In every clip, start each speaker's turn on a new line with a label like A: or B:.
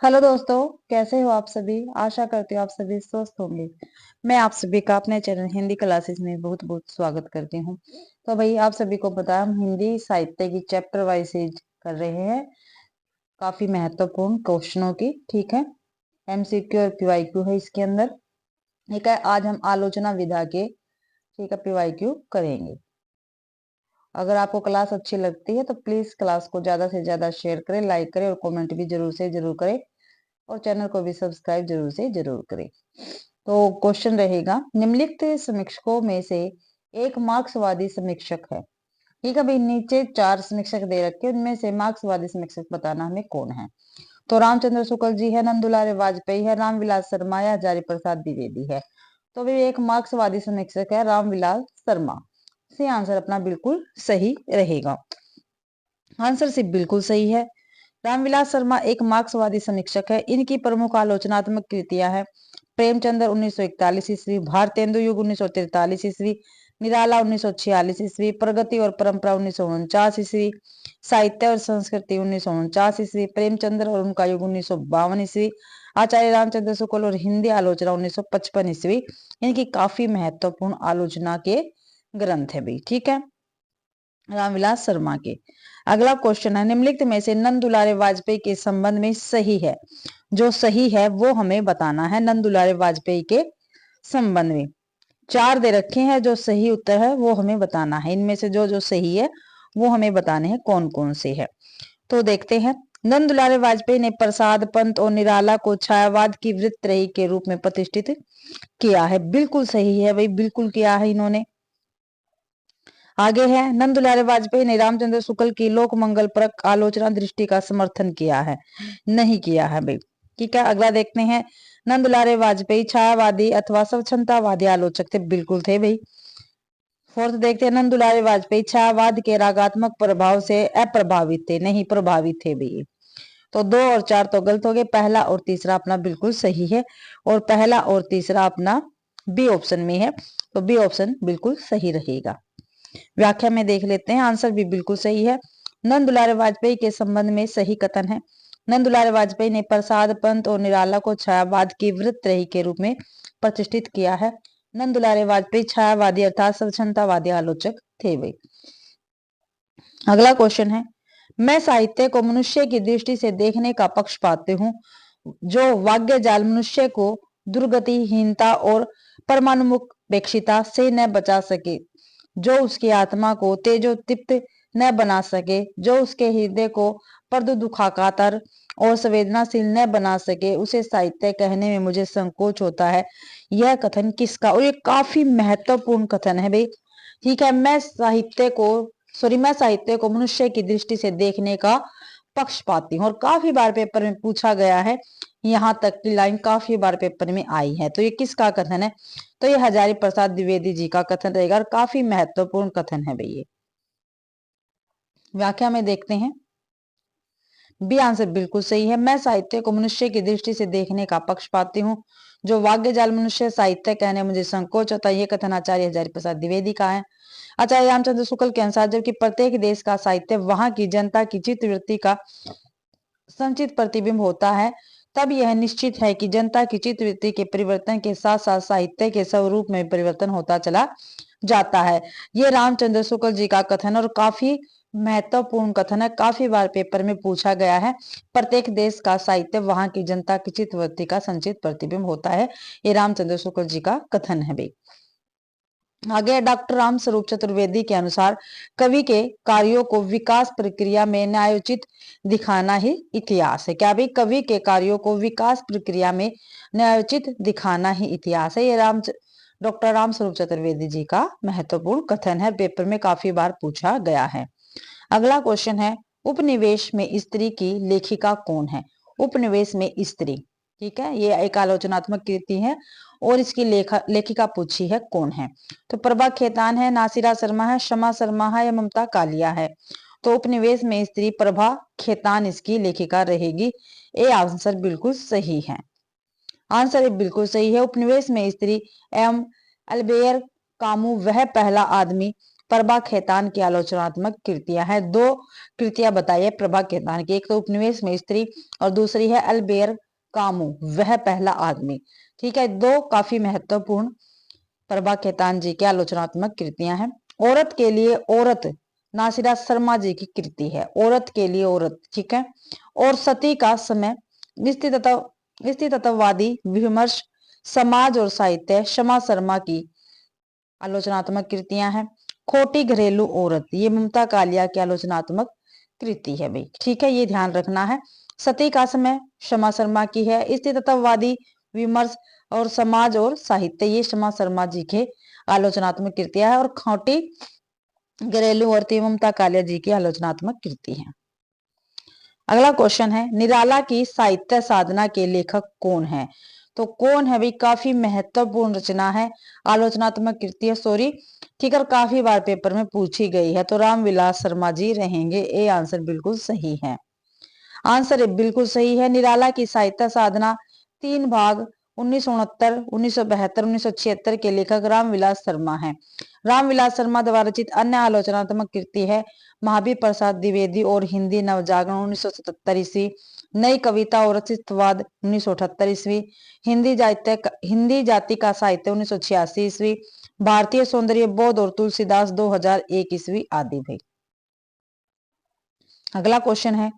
A: Hello दोस्तों, कैसे हो आप सभी। आशा करती हूँ आप सभी स्वस्थ होंगे। मैं आप सभी का अपने चैनल हिंदी क्लासेस में बहुत बहुत स्वागत करती हूँ। तो भाई आप सभी को पता है हम हिंदी साहित्य की चैप्टर वाइज कर रहे हैं, काफी महत्वपूर्ण क्वेश्चनों की। ठीक है, एमसीक्यू और पीवाईक्यू है इसके अंदर। ठीक है, आज हम आलोचना विधा के ठीक है पीवाईक्यू करेंगे। अगर आपको क्लास अच्छी लगती है तो प्लीज क्लास को ज्यादा से ज्यादा शेयर करें, लाइक करें और कमेंट भी जरूर से जरूर करें, और चैनल को भी सब्सक्राइब जरूर से जरूर करें। तो क्वेश्चन रहेगा, निम्नलिखित समीक्षकों में से एक मार्क्सवादी समीक्षक है। ठीक है भाई, नीचे 4 समीक्षक दे रखे, उनमें से मार्क्सवादी समीक्षक बताना हमें कौन है। तो रामचंद्र शुक्ल जी है, नंदुलारे वाजपेयी है, रामविलास शर्मा या हजारी प्रसाद द्विवेदी है। तो भाई एक मार्क्सवादी समीक्षक है रामविलास शर्मा। सी आंसर अपना बिल्कुल सही रहेगा। आंसर सिर्फ बिल्कुल सही है। रामविलास शर्मा एक मार्क्सवादी समीक्षक है। इनकी प्रमुख आलोचनात्मक कृतियां हैं प्रेमचंद्र 1941 ईस्वी, भारतेंदु युग 1943 ईस्वी, निराला 1946 ईस्वी, प्रगति और परंपरा 1949 ईस्वी, साहित्य और संस्कृति 1949 ईस्वी, प्रेमचंद्र और उनका युग 1952 ईस्वी, आचार्य रामचंद्र शुक्ल और हिंदी आलोचना 1955 ईस्वी। इनकी काफी महत्वपूर्ण आलोचना के ग्रंथ है भाई। ठीक है, रामविलास शर्मा के। अगला क्वेश्चन है, निम्नलिखित में से नंद दुलारे वाजपेयी के संबंध में सही है। जो सही है वो हमें बताना है। नंद दुलारे वाजपेयी के संबंध में 4 दे रखे हैं, जो सही उत्तर है वो हमें बताना है। इनमें से जो जो सही है वो हमें बताने हैं कौन कौन से है। तो देखते हैं। नंद दुलारे वाजपेयी ने प्रसाद पंत और निराला को छायावाद की वृत्तरही के रूप में प्रतिष्ठित किया है। बिल्कुल सही है भाई, बिल्कुल किया है इन्होंने। आगे है, नंद दुलारे वाजपेयी ने रामचंद्र शुक्ल की लोक मंगल परक आलोचना दृष्टि का समर्थन किया है। नहीं किया है भाई। ठीक है, अगला देखते हैं। नंद दुलारे वाजपेयी छायावादी अथवा स्वच्छंदतावादी आलोचक थे। बिल्कुल थे भाई। फोर्थ देखते हैं, नंद दुलारे वाजपेयी छायावाद के रागात्मक प्रभाव से अप्रभावित थे। नहीं, प्रभावित थे भाई। तो 2 और 4 तो गलत हो गए, पहला और तीसरा अपना बिल्कुल सही है, और पहला और तीसरा अपना बी ऑप्शन में है, तो बी ऑप्शन बिल्कुल सही रहेगा। व्याख्या में देख लेते हैं, आंसर भी बिल्कुल सही है। नंद दुलारे वाजपेयी के संबंध में सही कथन है। नंद दुलारे वाजपेयी ने प्रसाद पंत और निराला को छायावाद की वृत्तरही के रूप में प्रतिष्ठित किया है। नंद दुलारे वाजपेयी छायावादी अर्थात स्वच्छंदतावादी आलोचक थे वे। अगला क्वेश्चन है, मैं साहित्य को मनुष्य की दृष्टि से देखने का पक्ष पाती हूँ। जो वाग्य जाल मनुष्य को दुर्गतिहीनता और परमाणुमुपेक्षिता से न बचा सके, जो उसकी आत्मा को तेजोदीप्त न बना सके, जो उसके हृदय को दुखाकातर और संवेदनाशील न बना सके, उसे साहित्य कहने में मुझे संकोच होता है। यह कथन किसका, और ये काफी महत्वपूर्ण कथन है भाई। ठीक है, मैं साहित्य को मनुष्य की दृष्टि से देखने का पक्ष पाती हूँ, और काफी बार पेपर में पूछा गया है। यहाँ तक की लाइन काफी बार पेपर में आई है। तो ये किसका कथन है, तो ये हजारी प्रसाद द्विवेदी जी का कथन रहेगा, और काफी महत्वपूर्ण कथन है भैया। व्याख्या में देखते हैं, बी आंसर बिल्कुल सही है। मैं साहित्य को मनुष्य की दृष्टि से देखने का पक्ष पाती हूँ। जो वाग्य जाल मनुष्य साहित्य कहने मुझे संकोच होता है, ये कथन आचार्य हजारी प्रसाद द्विवेदी का है। आचार्य रामचंद्र शुक्ल के अनुसार जबकि प्रत्येक देश का साहित्य वहां की जनता की चित्तवृत्ति का संचित प्रतिबिंब होता है, तब यह निश्चित है कि जनता की चित्तवृत्ति के परिवर्तन के साथ साथ साहित्य के स्वरूप में परिवर्तन होता चला जाता है। ये रामचंद्र शुक्ल जी का कथन और काफी महत्वपूर्ण कथन है, काफी बार पेपर में पूछा गया है। प्रत्येक देश का साहित्य वहां की जनता की चित्तवृत्ति का संचित प्रतिबिंब होता है। ये रामचंद्र शुक्ल जी का कथन है भाई। आगे डॉक्टर राम स्वरूप चतुर्वेदी के अनुसार कवि के कार्यों को विकास प्रक्रिया में न्यायोचित दिखाना ही इतिहास है। क्या भाई, कवि के कार्यों को विकास प्रक्रिया में न्यायोचित दिखाना ही इतिहास है। ये डॉक्टर राम स्वरूप चतुर्वेदी जी का महत्वपूर्ण कथन है, पेपर में काफी बार पूछा गया है। अगला क्वेश्चन है, उपनिवेश में स्त्री की लेखिका कौन है। उपनिवेश में स्त्री, ठीक है, ये एक आलोचनात्मक कृति है, और इसकी लेखिका पूछी है कौन है। तो प्रभा खेतान है, नासिरा शर्मा है, शमा शर्मा है, या ममता कालिया है। तो उपनिवेश में स्त्री प्रभा खेतान इसकी लेखिका रहेगी। ये आंसर बिल्कुल सही है। आंसर बिल्कुल सही है। उपनिवेश में स्त्री एवं अल्बेयर कामू वह पहला आदमी प्रभा खेतान की आलोचनात्मक कृतियां हैं। दो कृतियां बताइए प्रभा खेतान की, एक तो उपनिवेश में स्त्री और दूसरी है अल्बेर कामू वह पहला आदमी। ठीक है, दो काफी महत्वपूर्ण प्रभा खेतान जी की आलोचनात्मक कृतियां हैं। औरत के लिए औरत नासिरा शर्मा जी की कृति है, औरत के लिए औरत। ठीक है, और सती का समय स्थितत्ववादी विमर्श समाज और साहित्य शमा शर्मा की आलोचनात्मक कृतियां हैं। खोटी घरेलू औरत ये ममता कालिया की आलोचनात्मक कृति है भाई। ठीक है, ये ध्यान रखना है। सती का समय शमा शर्मा की है। स्थितत्ववादी विमर्श और समाज और साहित्य ये शमा शर्मा जी के आलोचनात्मक कृतियां है। और खोटी घरेलू औरत ममता कालिया जी की आलोचनात्मक कृति है। अगला क्वेश्चन है निराला की साहित्य साधना के लेखक कौन है? तो कौन है भाई, काफी महत्वपूर्ण रचना है, आलोचनात्मक कृति है, सॉरी। ठीक है, काफी बार पेपर में पूछी गई है, तो रामविलास शर्मा जी रहेंगे। ए आंसर बिल्कुल सही है। आंसर बिल्कुल सही है। निराला की साहित्य साधना 3 भाग 1969, 1972, 1976 के लेखक रामविलास शर्मा हैं। रामविलास शर्मा द्वारा रचित अन्य आलोचनात्मक कृति है महावीर प्रसाद द्विवेदी और हिंदी नवजागरण 1977 ईस्वी, नई कविता और अस्तित्ववाद 1978 ईस्वी, हिंदी जाति का साहित्य 1986 ईस्वी, भारतीय सौंदर्य बोध और तुलसीदास 2001 ईस्वी आदि भाई। अगला क्वेश्चन है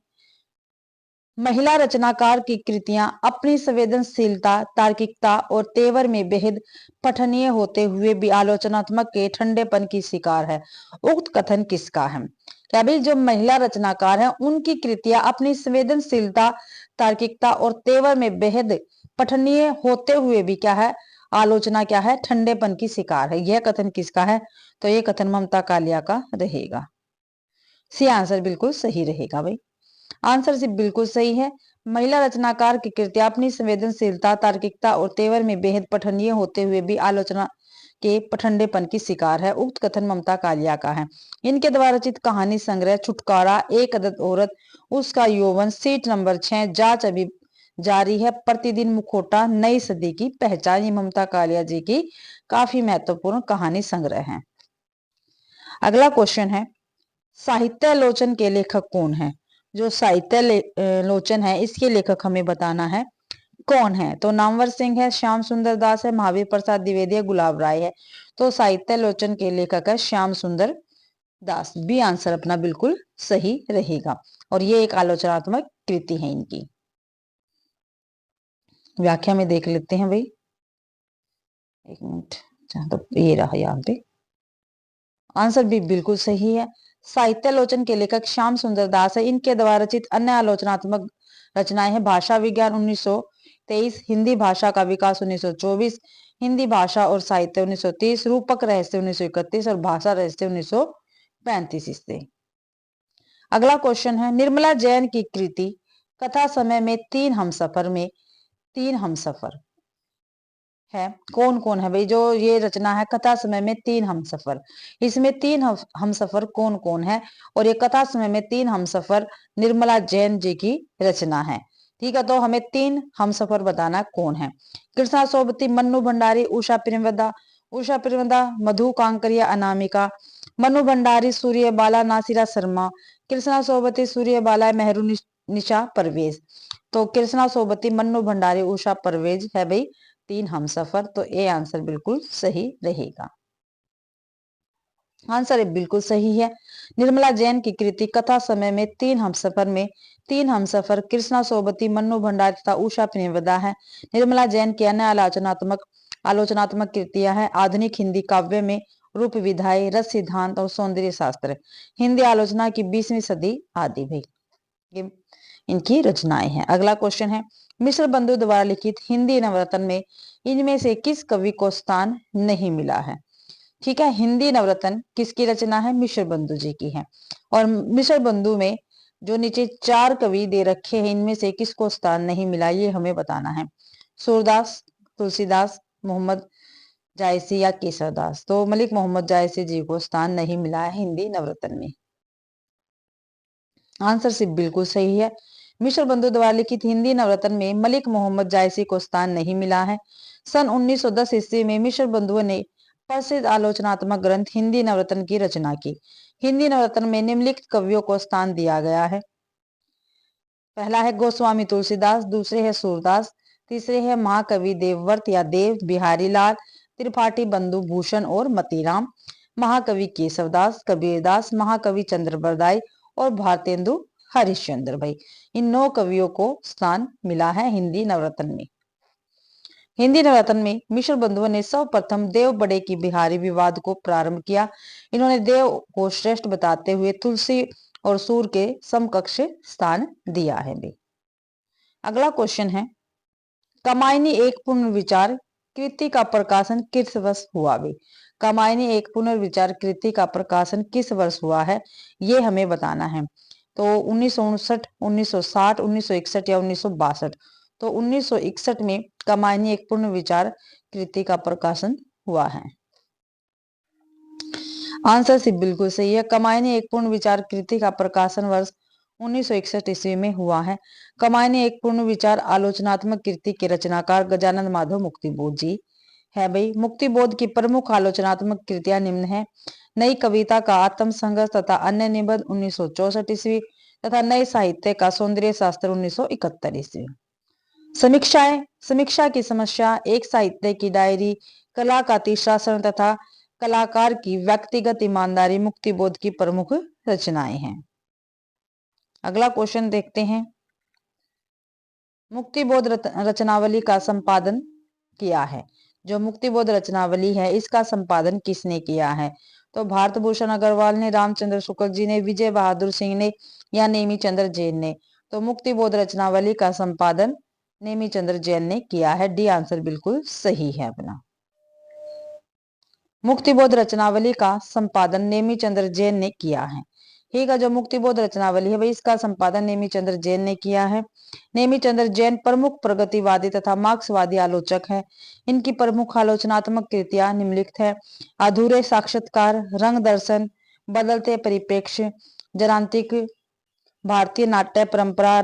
A: महिला रचनाकार की कृतियां अपनी संवेदनशीलता, तार्किकता और तेवर में बेहद पठनीय होते हुए भी आलोचनात्मक के ठंडेपन की शिकार है। उक्त कथन किसका है? क्या भाई, जो महिला रचनाकार है उनकी कृतियां अपनी संवेदनशीलता, तार्किकता और तेवर में बेहद पठनीय होते हुए भी क्या है, आलोचना क्या है, ठंडेपन की शिकार है। यह कथन किसका है? तो यह कथन ममता कालिया का रहेगा। सी आंसर बिल्कुल सही रहेगा भाई। आंसर सी बिल्कुल सही है। महिला रचनाकार की कृतियां अपनी संवेदनशीलता, तार्किकता और तेवर में बेहद पठनीय होते हुए भी आलोचना के ठंडेपन की शिकार है। उक्त कथन ममता कालिया का है। इनके द्वारा रचित कहानी संग्रह छुटकारा, एक अदद औरत, उसका यौवन, सीट नंबर 6, जांच अभी जारी है, प्रतिदिन मुखौटा, नई सदी की पहचान, ये ममता कालिया जी की काफी महत्वपूर्ण कहानी संग्रह है। अगला क्वेश्चन है साहित्य लोचन के लेखक कौन है? जो साहित्य लोचन है इसके लेखक हमें बताना है कौन है। तो नामवर सिंह है, श्याम सुंदर दास है, महावीर प्रसाद द्विवेदी है, गुलाब राय है। तो साहित्य लोचन के लेखक है श्याम सुंदर दास। बी आंसर अपना बिल्कुल सही रहेगा। और ये एक आलोचनात्मक कृति है इनकी। व्याख्या में देख लेते हैं भाई, एक मिनट। तो ये रहा यहाँ पे, आंसर भी बिल्कुल सही है। साहित्य लोचन के लेखक श्याम सुंदर दास है। इनके द्वारा रचित अन्य आलोचनात्मक रचनाएं हैं भाषा विज्ञान 1923, हिंदी भाषा का विकास 1924, हिंदी भाषा और साहित्य 1930, रूपक रहस्य 1931 और भाषा रहस्य 1935 से। अगला क्वेश्चन है निर्मला जैन की कृति कथा समय में तीन हमसफर में तीन हमसफर है, कौन कौन है भाई? जो ये रचना है कथा समय में तीन हमसफर, इसमें तीन हमसफर कौन कौन है? और ये कथा समय में तीन हमसफर निर्मला जैन जी की रचना है। ठीक है, तो हमें तीन हमसफर बताना कौन है। कृष्णा सोबती, मन्नू भंडारी, उषा प्रियंवदा, मधु कांकरिया, अनामिका। मनु भंडारी, सूर्य बाला, नासिरा शर्मा। कृष्णा सोबती, सूर्य बाला, मेहरू निशा परवेज। तो कृष्णा सोबती, मन्नू भंडारी, उषा परवेज है भाई तीन हमसफर। तो ए आंसर बिल्कुल सही रहेगा। आंसर बिल्कुल सही है। निर्मला जैन की कृति कथा समय में तीन हमसफर कृष्णा सोबती, मन्नू भंडारी तथा उषा प्रियंवदा है। निर्मला जैन की अन्य आलोचनात्मक कृतियां हैं आधुनिक हिंदी काव्य में रूप विधायी, रस सिद्धांत और सौंदर्य शास्त्र, हिंदी आलोचना की 20वीं सदी आदि भाई ये इनकी रचनाएं हैं। अगला क्वेश्चन है मिश्र बंधु द्वारा लिखित हिंदी नवरत्न में इनमें से किस कवि को स्थान नहीं मिला है? ठीक है, हिंदी नवरत्न किसकी रचना है? मिश्र बंधु जी की है। और मिश्र बंधु में जो नीचे 4 कवि दे रखे हैं इनमें से किसको स्थान नहीं मिला ये हमें बताना है। सूरदास, तुलसीदास, मोहम्मद जायसी या केसरदास। तो मलिक मोहम्मद जायसी जी को स्थान नहीं मिला है हिंदी नवरत्न में। आंसर सिर्फ बिल्कुल सही है। मिश्र बंधु द्वारा लिखित हिंदी नवरत्न में मलिक मोहम्मद जायसी को स्थान नहीं मिला है। सन 1910 ईस्वी में मिश्र बंधुओं ने प्रसिद्ध आलोचनात्मक ग्रंथ हिंदी नवरत्न की रचना की। हिंदी नवरत्न में निम्नलिखित कवियों को स्थान दिया गया है। पहला है गोस्वामी तुलसीदास, दूसरे है सूरदास, तीसरे है महाकवि देवव्रत या देव बिहारी लाल, त्रिपाठी बंधु भूषण और मतीराम, महाकवि केशवदास, कबीरदास, महाकवि चंद्रबरदाई और भारतेंदु हरिश्चंद्र। भाई इन 9 कवियों को स्थान मिला है हिंदी नवरत्न में। हिंदी नवरत्न में मिश्र बंधुओं ने सर्वप्रथम देव बड़े की बिहारी विवाद को प्रारंभ किया। इन्होंने देव को श्रेष्ठ बताते हुए तुलसी और सूर के समकक्ष स्थान दिया है। अगला क्वेश्चन है, कमायनी एक पुनर्विचार कृति का प्रकाशन किस वर्ष हुआ? भी कमायनी एक पुनर्विचार कृति का प्रकाशन किस वर्ष हुआ है, ये हमें बताना है। तो 1959, 1960, 1961 या 1962। तो 1961 में कमायनी एक पुनर्विचार कृति का प्रकाशन हुआ है। आंसर सी बिल्कुल सही है। कमायनी एक पूर्ण विचार कृति का प्रकाशन वर्ष 1961 ईस्वी में हुआ है। कमायनी एक पूर्ण विचार आलोचनात्मक कृति के रचनाकार गजानन माधव मुक्तिबोध जी है। भाई मुक्तिबोध की प्रमुख आलोचनात्मक कृतियां निम्न है। नई कविता का आत्म संघर्ष तथा अन्य निबंध 1964 ईस्वी तथा नए साहित्य का सौंदर्य शास्त्र 1971 ईस्वी। समीक्षा की समस्या, एक साहित्य की डायरी, कला का तीसरा चरण तथा कलाकार की व्यक्तिगत ईमानदारी मुक्तिबोध की प्रमुख रचनाएं हैं। अगला क्वेश्चन देखते हैं, मुक्तिबोध रचनावली का संपादन किया है। जो मुक्तिबोध रचनावली है इसका संपादन किसने किया है? तो भारत भूषण अग्रवाल ने, रामचंद्र शुक्ल जी ने, विजय बहादुर सिंह ने या नेमी चंद्र जैन ने? तो मुक्तिबोध रचनावली का संपादन नेमी चंद्र जैन ने किया है। डी आंसर बिल्कुल सही है अपना। मुक्तिबोध रचनावली का संपादन नेमी चंद्र जैन ने किया है। ठीक है, जो मुक्तिबोध रचनावली है भाई इसका संपादन नेमी चंद्र जैन ने किया है। नेमी चंद्र जैन प्रमुख प्रगतिवादी तथा मार्क्सवादी आलोचक है। इनकी प्रमुख आलोचनात्मक कृतियां निम्नलिखित है। अधूरे साक्षात्कार, रंग दर्शन, बदलते परिप्रेक्ष्य, जनांतिक, भारतीय नाट्य परंपरा,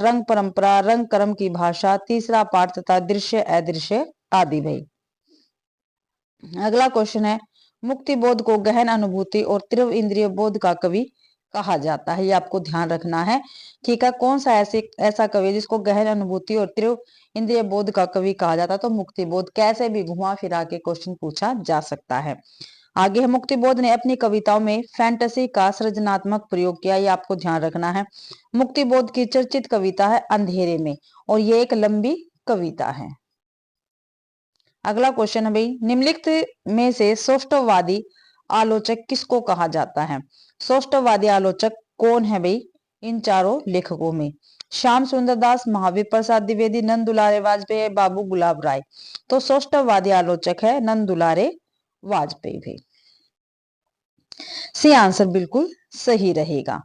A: रंग कर्म की भाषा, तीसरा पाठ तथा दृश्य अदृश्य आदि। भाई अगला क्वेश्चन है, मुक्तिबोध को गहन अनुभूति और तीव्र इंद्रिय बोध का कवि कहा जाता है। ये आपको ध्यान रखना है। ठीक है, कौन सा ऐसा कवि जिसको गहन अनुभूति और तीव्र इंद्रिय बोध का कवि कहा जाता है? तो मुक्तिबोध। कैसे भी घुमा फिरा के क्वेश्चन पूछा जा सकता है। आगे है, मुक्तिबोध ने अपनी कविताओं में फैंटेसी का सृजनात्मक प्रयोग किया। ये आपको ध्यान रखना है। मुक्तिबोध की चर्चित कविता है अंधेरे में और ये एक लंबी कविता है। अगला क्वेश्चन है भाई, निम्नलिखित में से सौष्ठववादी आलोचक किसको कहा जाता है? सौष्ठववादी आलोचक कौन है भाई इन चारों लेखकों में? श्याम सुंदर दास, महावीर प्रसाद द्विवेदी, नंद दुलारे वाजपेयी, बाबू गुलाब राय। तो सौष्ठववादी आलोचक है नंद दुलारे वाजपेयी। भी सी आंसर बिल्कुल सही रहेगा।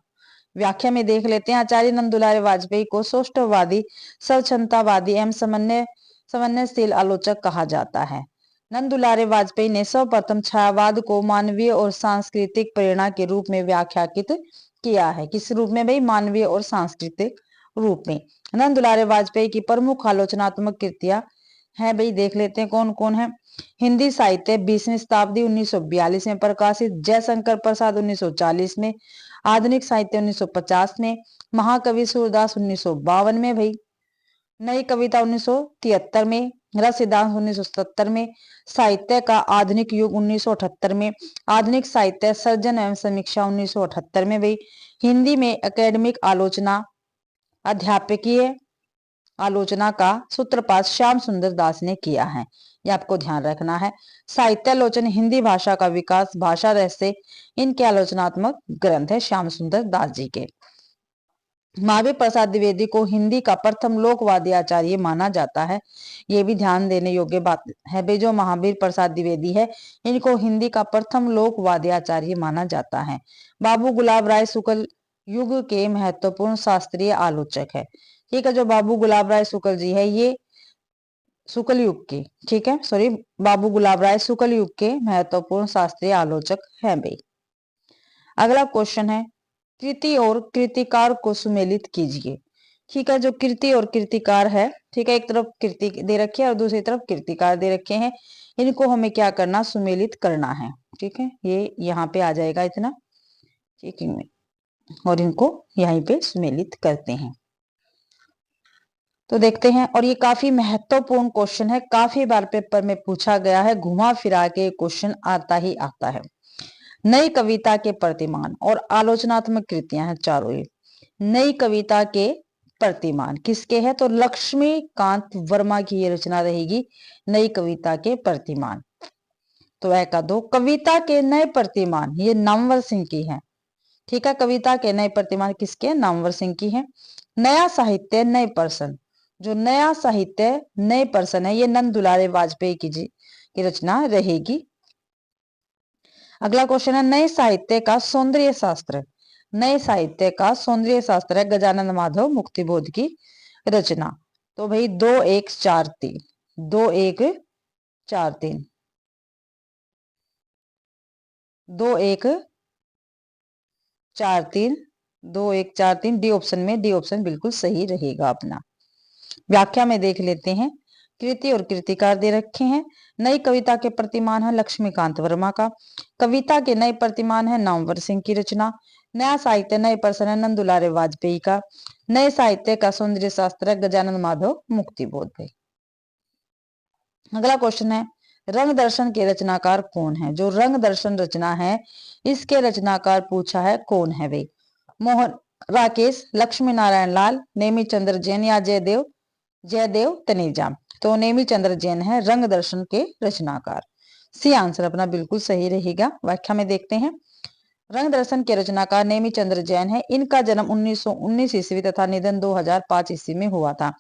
A: व्याख्या में देख लेते हैं, आचार्य नंद दुलारे वाजपेयी को सौष्ठववादी, सर्वक्षमतावादी एवं समन्वयशील आलोचक कहा जाता है। नंद दुलारे वाजपेयी ने सर्वप्रथम छायावाद को मानवीय और सांस्कृतिक प्रेरणा के रूप में व्याख्यायित किया है। किस रूप में भाई? मानवीय और सांस्कृतिक रूप में। नंद दुलारे वाजपेयी की प्रमुख आलोचनात्मक कृतियां है भाई, देख लेते हैं कौन कौन है। हिंदी साहित्य 20वीं शताब्दी 1942 में प्रकाशित, जयशंकर प्रसाद 1940 में, आधुनिक साहित्य 1950 में, महाकवि सूरदास 1952 में भाई, नई कविता 1973 में, रस सिद्धांत 1977 में, साहित्य का आधुनिक युग 1978 में, आधुनिक साहित्य सर्जन एवं समीक्षा 1978 में भाई, हिंदी में एकेडमिक आलोचना, अध्यापकीय आलोचना का सूत्रपात श्याम सुंदर दास ने किया है। ये आपको ध्यान रखना है। साहित्यालोचन, हिंदी भाषा का विकास, भाषा रहस्य, इनके आलोचनात्मक ग्रंथ है श्याम सुंदर दास जी के। महावीर प्रसाद द्विवेदी को हिंदी का प्रथम लोकवादी आचार्य माना जाता है। ये भी ध्यान देने योग्य बात है भाई, जो महावीर प्रसाद द्विवेदी है इनको हिंदी का प्रथम लोकवादी आचार्य माना जाता है। बाबू गुलाब राय शुक्ल युग के महत्वपूर्ण शास्त्रीय आलोचक है। ठीक है, जो बाबू गुलाब राय शुक्ल जी है ये शुक्ल युग के, ठीक है सॉरी, बाबू गुलाब राय शुक्ल युग के महत्वपूर्ण शास्त्रीय आलोचक हैं भाई। अगला क्वेश्चन है, कृति और कृतिकार को सुमेलित कीजिए। ठीक है, जो कृति और कृतिकार है, ठीक है, एक तरफ कृति दे रखी है और दूसरी तरफ कृतिकार दे रखे हैं, इनको हमें क्या करना, सुमेलित करना है। ठीक है, ये यहाँ पे आ जाएगा इतना, ठीक है, और इनको यहीं पे सुमेलित करते हैं। तो देखते हैं, और ये काफी महत्वपूर्ण क्वेश्चन है, काफी बार पेपर में पूछा गया है, घुमा फिरा के क्वेश्चन आता ही आता है। नई कविता के प्रतिमान और आलोचनात्मक कृतियां हैं चारों ये। नई कविता के प्रतिमान किसके हैं, तो लक्ष्मीकांत वर्मा की ये रचना रहेगी, नई कविता के प्रतिमान। तो का दो, कविता के नए प्रतिमान, ये नामवर सिंह की है। ठीक है, कविता के नए प्रतिमान किसके, नामवर सिंह की है। नया साहित्य नए पर्सन, जो नया साहित्य नए पर्सन है, ये नंद दुलारे वाजपेयी की रचना रहेगी। अगला क्वेश्चन है, नए साहित्य का सौंदर्य शास्त्र। नए साहित्य का सौंदर्य शास्त्र है गजानन माधव मुक्तिबोध की रचना। तो भाई 2 1 4 3, 2 1 4 3, 2 1 4 3, 2 1 4 3, डी ऑप्शन में, डी ऑप्शन बिल्कुल सही रहेगा अपना। व्याख्या में देख लेते हैं, कृति और कृतिकार दे रखे हैं। नई कविता के प्रतिमान है लक्ष्मीकांत वर्मा का, कविता के नए प्रतिमान है नामवर सिंह की रचना। नया साहित्य नए पर्सन है नंद दुलारे वाजपेयी का। नए साहित्य का सौंदर्य शास्त्र है गजानन माधव मुक्तिबोध भाई। अगला क्वेश्चन है, रंग दर्शन के रचनाकार कौन है। जो रंग दर्शन रचना है, इसके रचनाकार पूछा है कौन है भाई। मोहन राकेश, लक्ष्मी नारायण लाल, नेमी चंद्र जैन या जयदेव तनेजा। तो नेमी चंद्र जैन है रंग दर्शन के रचनाकार। सी आंसर अपना बिल्कुल सही रहेगा। व्याख्या में देखते हैं, रंग दर्शन के रचनाकार नेमी चंद्र जैन है। इनका जन्म 1919 ईस्वी तथा निधन 2005 ईस्वी में हुआ था।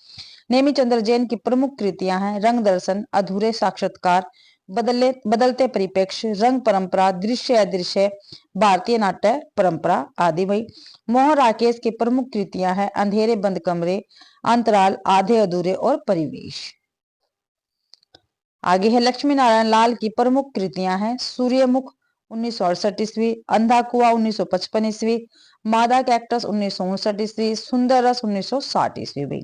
A: नेमी चंद्र जैन की प्रमुख कृतियां हैं रंग दर्शन, अधूरे साक्षात्कार, बदलते परिप्रेक्ष्य, रंग परंपरा, दृश्य अदृश्य, भारतीय नाट्य परंपरा आदि भाई। मोहन राकेश की प्रमुख कृतियां हैं अंधेरे बंद कमरे, अंतराल, आधे अधूरे और परिवेश। आगे है लक्ष्मी नारायण लाल की प्रमुख कृतियां हैं सूर्यमुख 1968 ईस्वी, अंधा कुआ 1955 ईस्वी, मादा कैक्टस 1959 ईस्वी, सुंदर रस 1960 ईस्वी भाई।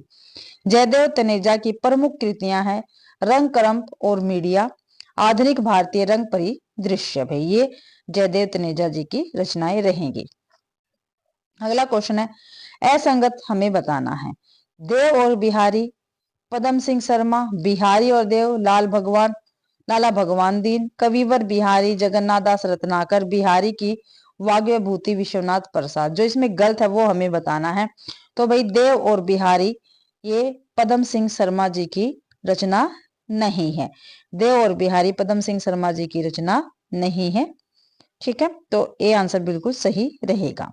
A: जयदेव तनेजा की प्रमुख कृतियां हैं रंग करंप और मीडिया, आधुनिक भारतीय रंग परिदृश्य भाई। ये जयदेव तनेजा जी की रचनाएं रहेंगी। अगला क्वेश्चन है, असंगत हमें बताना है। देव और बिहारी, पदम सिंह शर्मा, बिहारी और देव, लाला भगवान दीन, कविवर बिहारी, जगन्नाथ दास रत्नाकर, बिहारी की वाग्यभूति विश्वनाथ प्रसाद। जो इसमें गलत है वो हमें बताना है। तो भाई देव और बिहारी ये पदम सिंह शर्मा जी की रचना नहीं है। देव और बिहारी पदम सिंह शर्मा जी की रचना नहीं है। ठीक है, तो ए आंसर बिल्कुल सही रहेगा।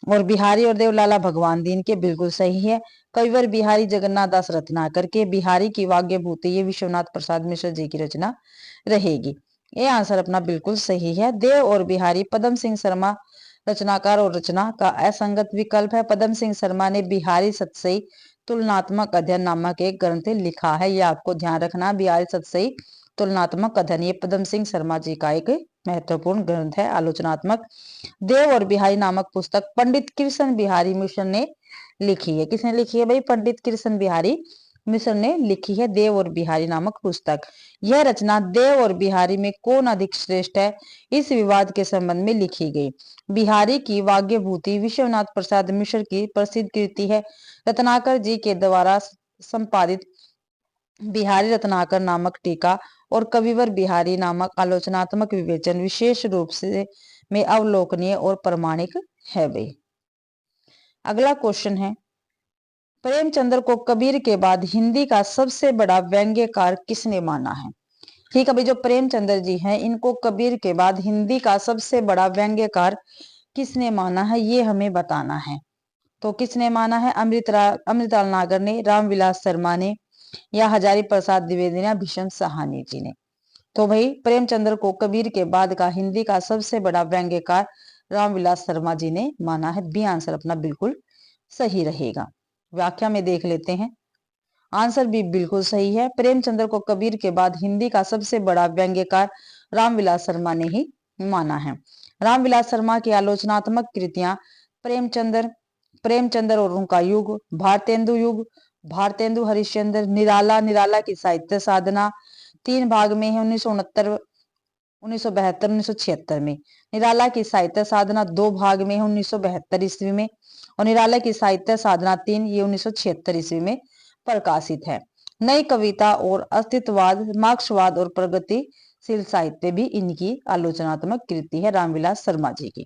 A: और बिहारी और देव लाला भगवान दीन के बिल्कुल सही है। कविवर बिहारी जगन्नाथ दास रत्नाकर के, बिहारी की वाग्यभूति ये विश्वनाथ प्रसाद मिश्र जी की रचना रहेगी। ये आंसर अपना बिल्कुल सही है। देव और बिहारी पदम सिंह शर्मा रचनाकार और रचना का असंगत विकल्प है। पदम सिंह शर्मा ने बिहारी सतसई तुलनात्मक अध्ययन नामक एक ग्रंथ लिखा है। यह आपको ध्यान रखना, बिहारी सतसई तुलनात्मक अध्ययन, ये पदम सिंह शर्मा जी का एक महत्वपूर्ण ग्रंथ है आलोचनात्मक। देव और बिहारी नामक पुस्तक पंडित कृष्ण बिहारी मिश्र ने लिखी है। किसने लिखी है भाई, पंडित कृष्ण बिहारी मिश्र ने लिखी है देव और बिहारी नामक पुस्तक। यह रचना देव और बिहारी में कौन अधिक श्रेष्ठ है, इस विवाद के संबंध में लिखी गई। बिहारी की वाग्यभूति विश्वनाथ प्रसाद मिश्र की प्रसिद्ध कृति है। रत्नाकर जी के द्वारा संपादित बिहारी रत्नाकर नामक टीका और कविवर बिहारी नामक आलोचनात्मक विवेचन विशेष रूप से में अवलोकनीय और प्रमाणिक है भाई। अगला क्वेश्चन है, प्रेमचंद्र को कबीर के बाद हिंदी का सबसे बड़ा व्यंग्यकार किसने माना है। ठीक है भाई, जो प्रेमचंद्र जी हैं इनको कबीर के बाद हिंदी का सबसे बड़ा व्यंग्यकार किसने माना है, ये हमें बताना है। तो किसने माना है, अमृतलाल नागर ने, रामविलास शर्मा ने, या हजारी प्रसाद द्विवेदी ने, भीषण साहनी जी ने। तो भाई प्रेमचंद्र को कबीर के बाद का हिंदी का सबसे बड़ा व्यंग्यकार रामविलास शर्मा जी ने माना है। बी आंसर अपना बिल्कुल सही रहेगा। व्याख्या में देख लेते हैं, आंसर भी बिल्कुल सही है। प्रेमचंद्र को कबीर के बाद हिंदी का सबसे बड़ा व्यंग्यकार रामविलास शर्मा ने ही माना है। रामविलास शर्मा की आलोचनात्मक कृतियां प्रेमचंद्र, प्रेमचंद्र और उनका युग, भारतेंदु युग, भारतेंदु हरिश्चंद्र, निराला, निराला की साहित्य साधना, 3 भाग में है, 1969, 1972, 1976 में। निराला की साहित्य साधना 2 भाग में है, 1972 ईस्वी में, और निराला की साहित्य साधना 3, ये 1976 ईस्वी में प्रकाशित है। नई कविता और अस्तित्ववाद, मार्क्सवाद और प्रगतिशील साहित्य भी इनकी आलोचनात्मक कृति है, रामविलास शर्मा जी की।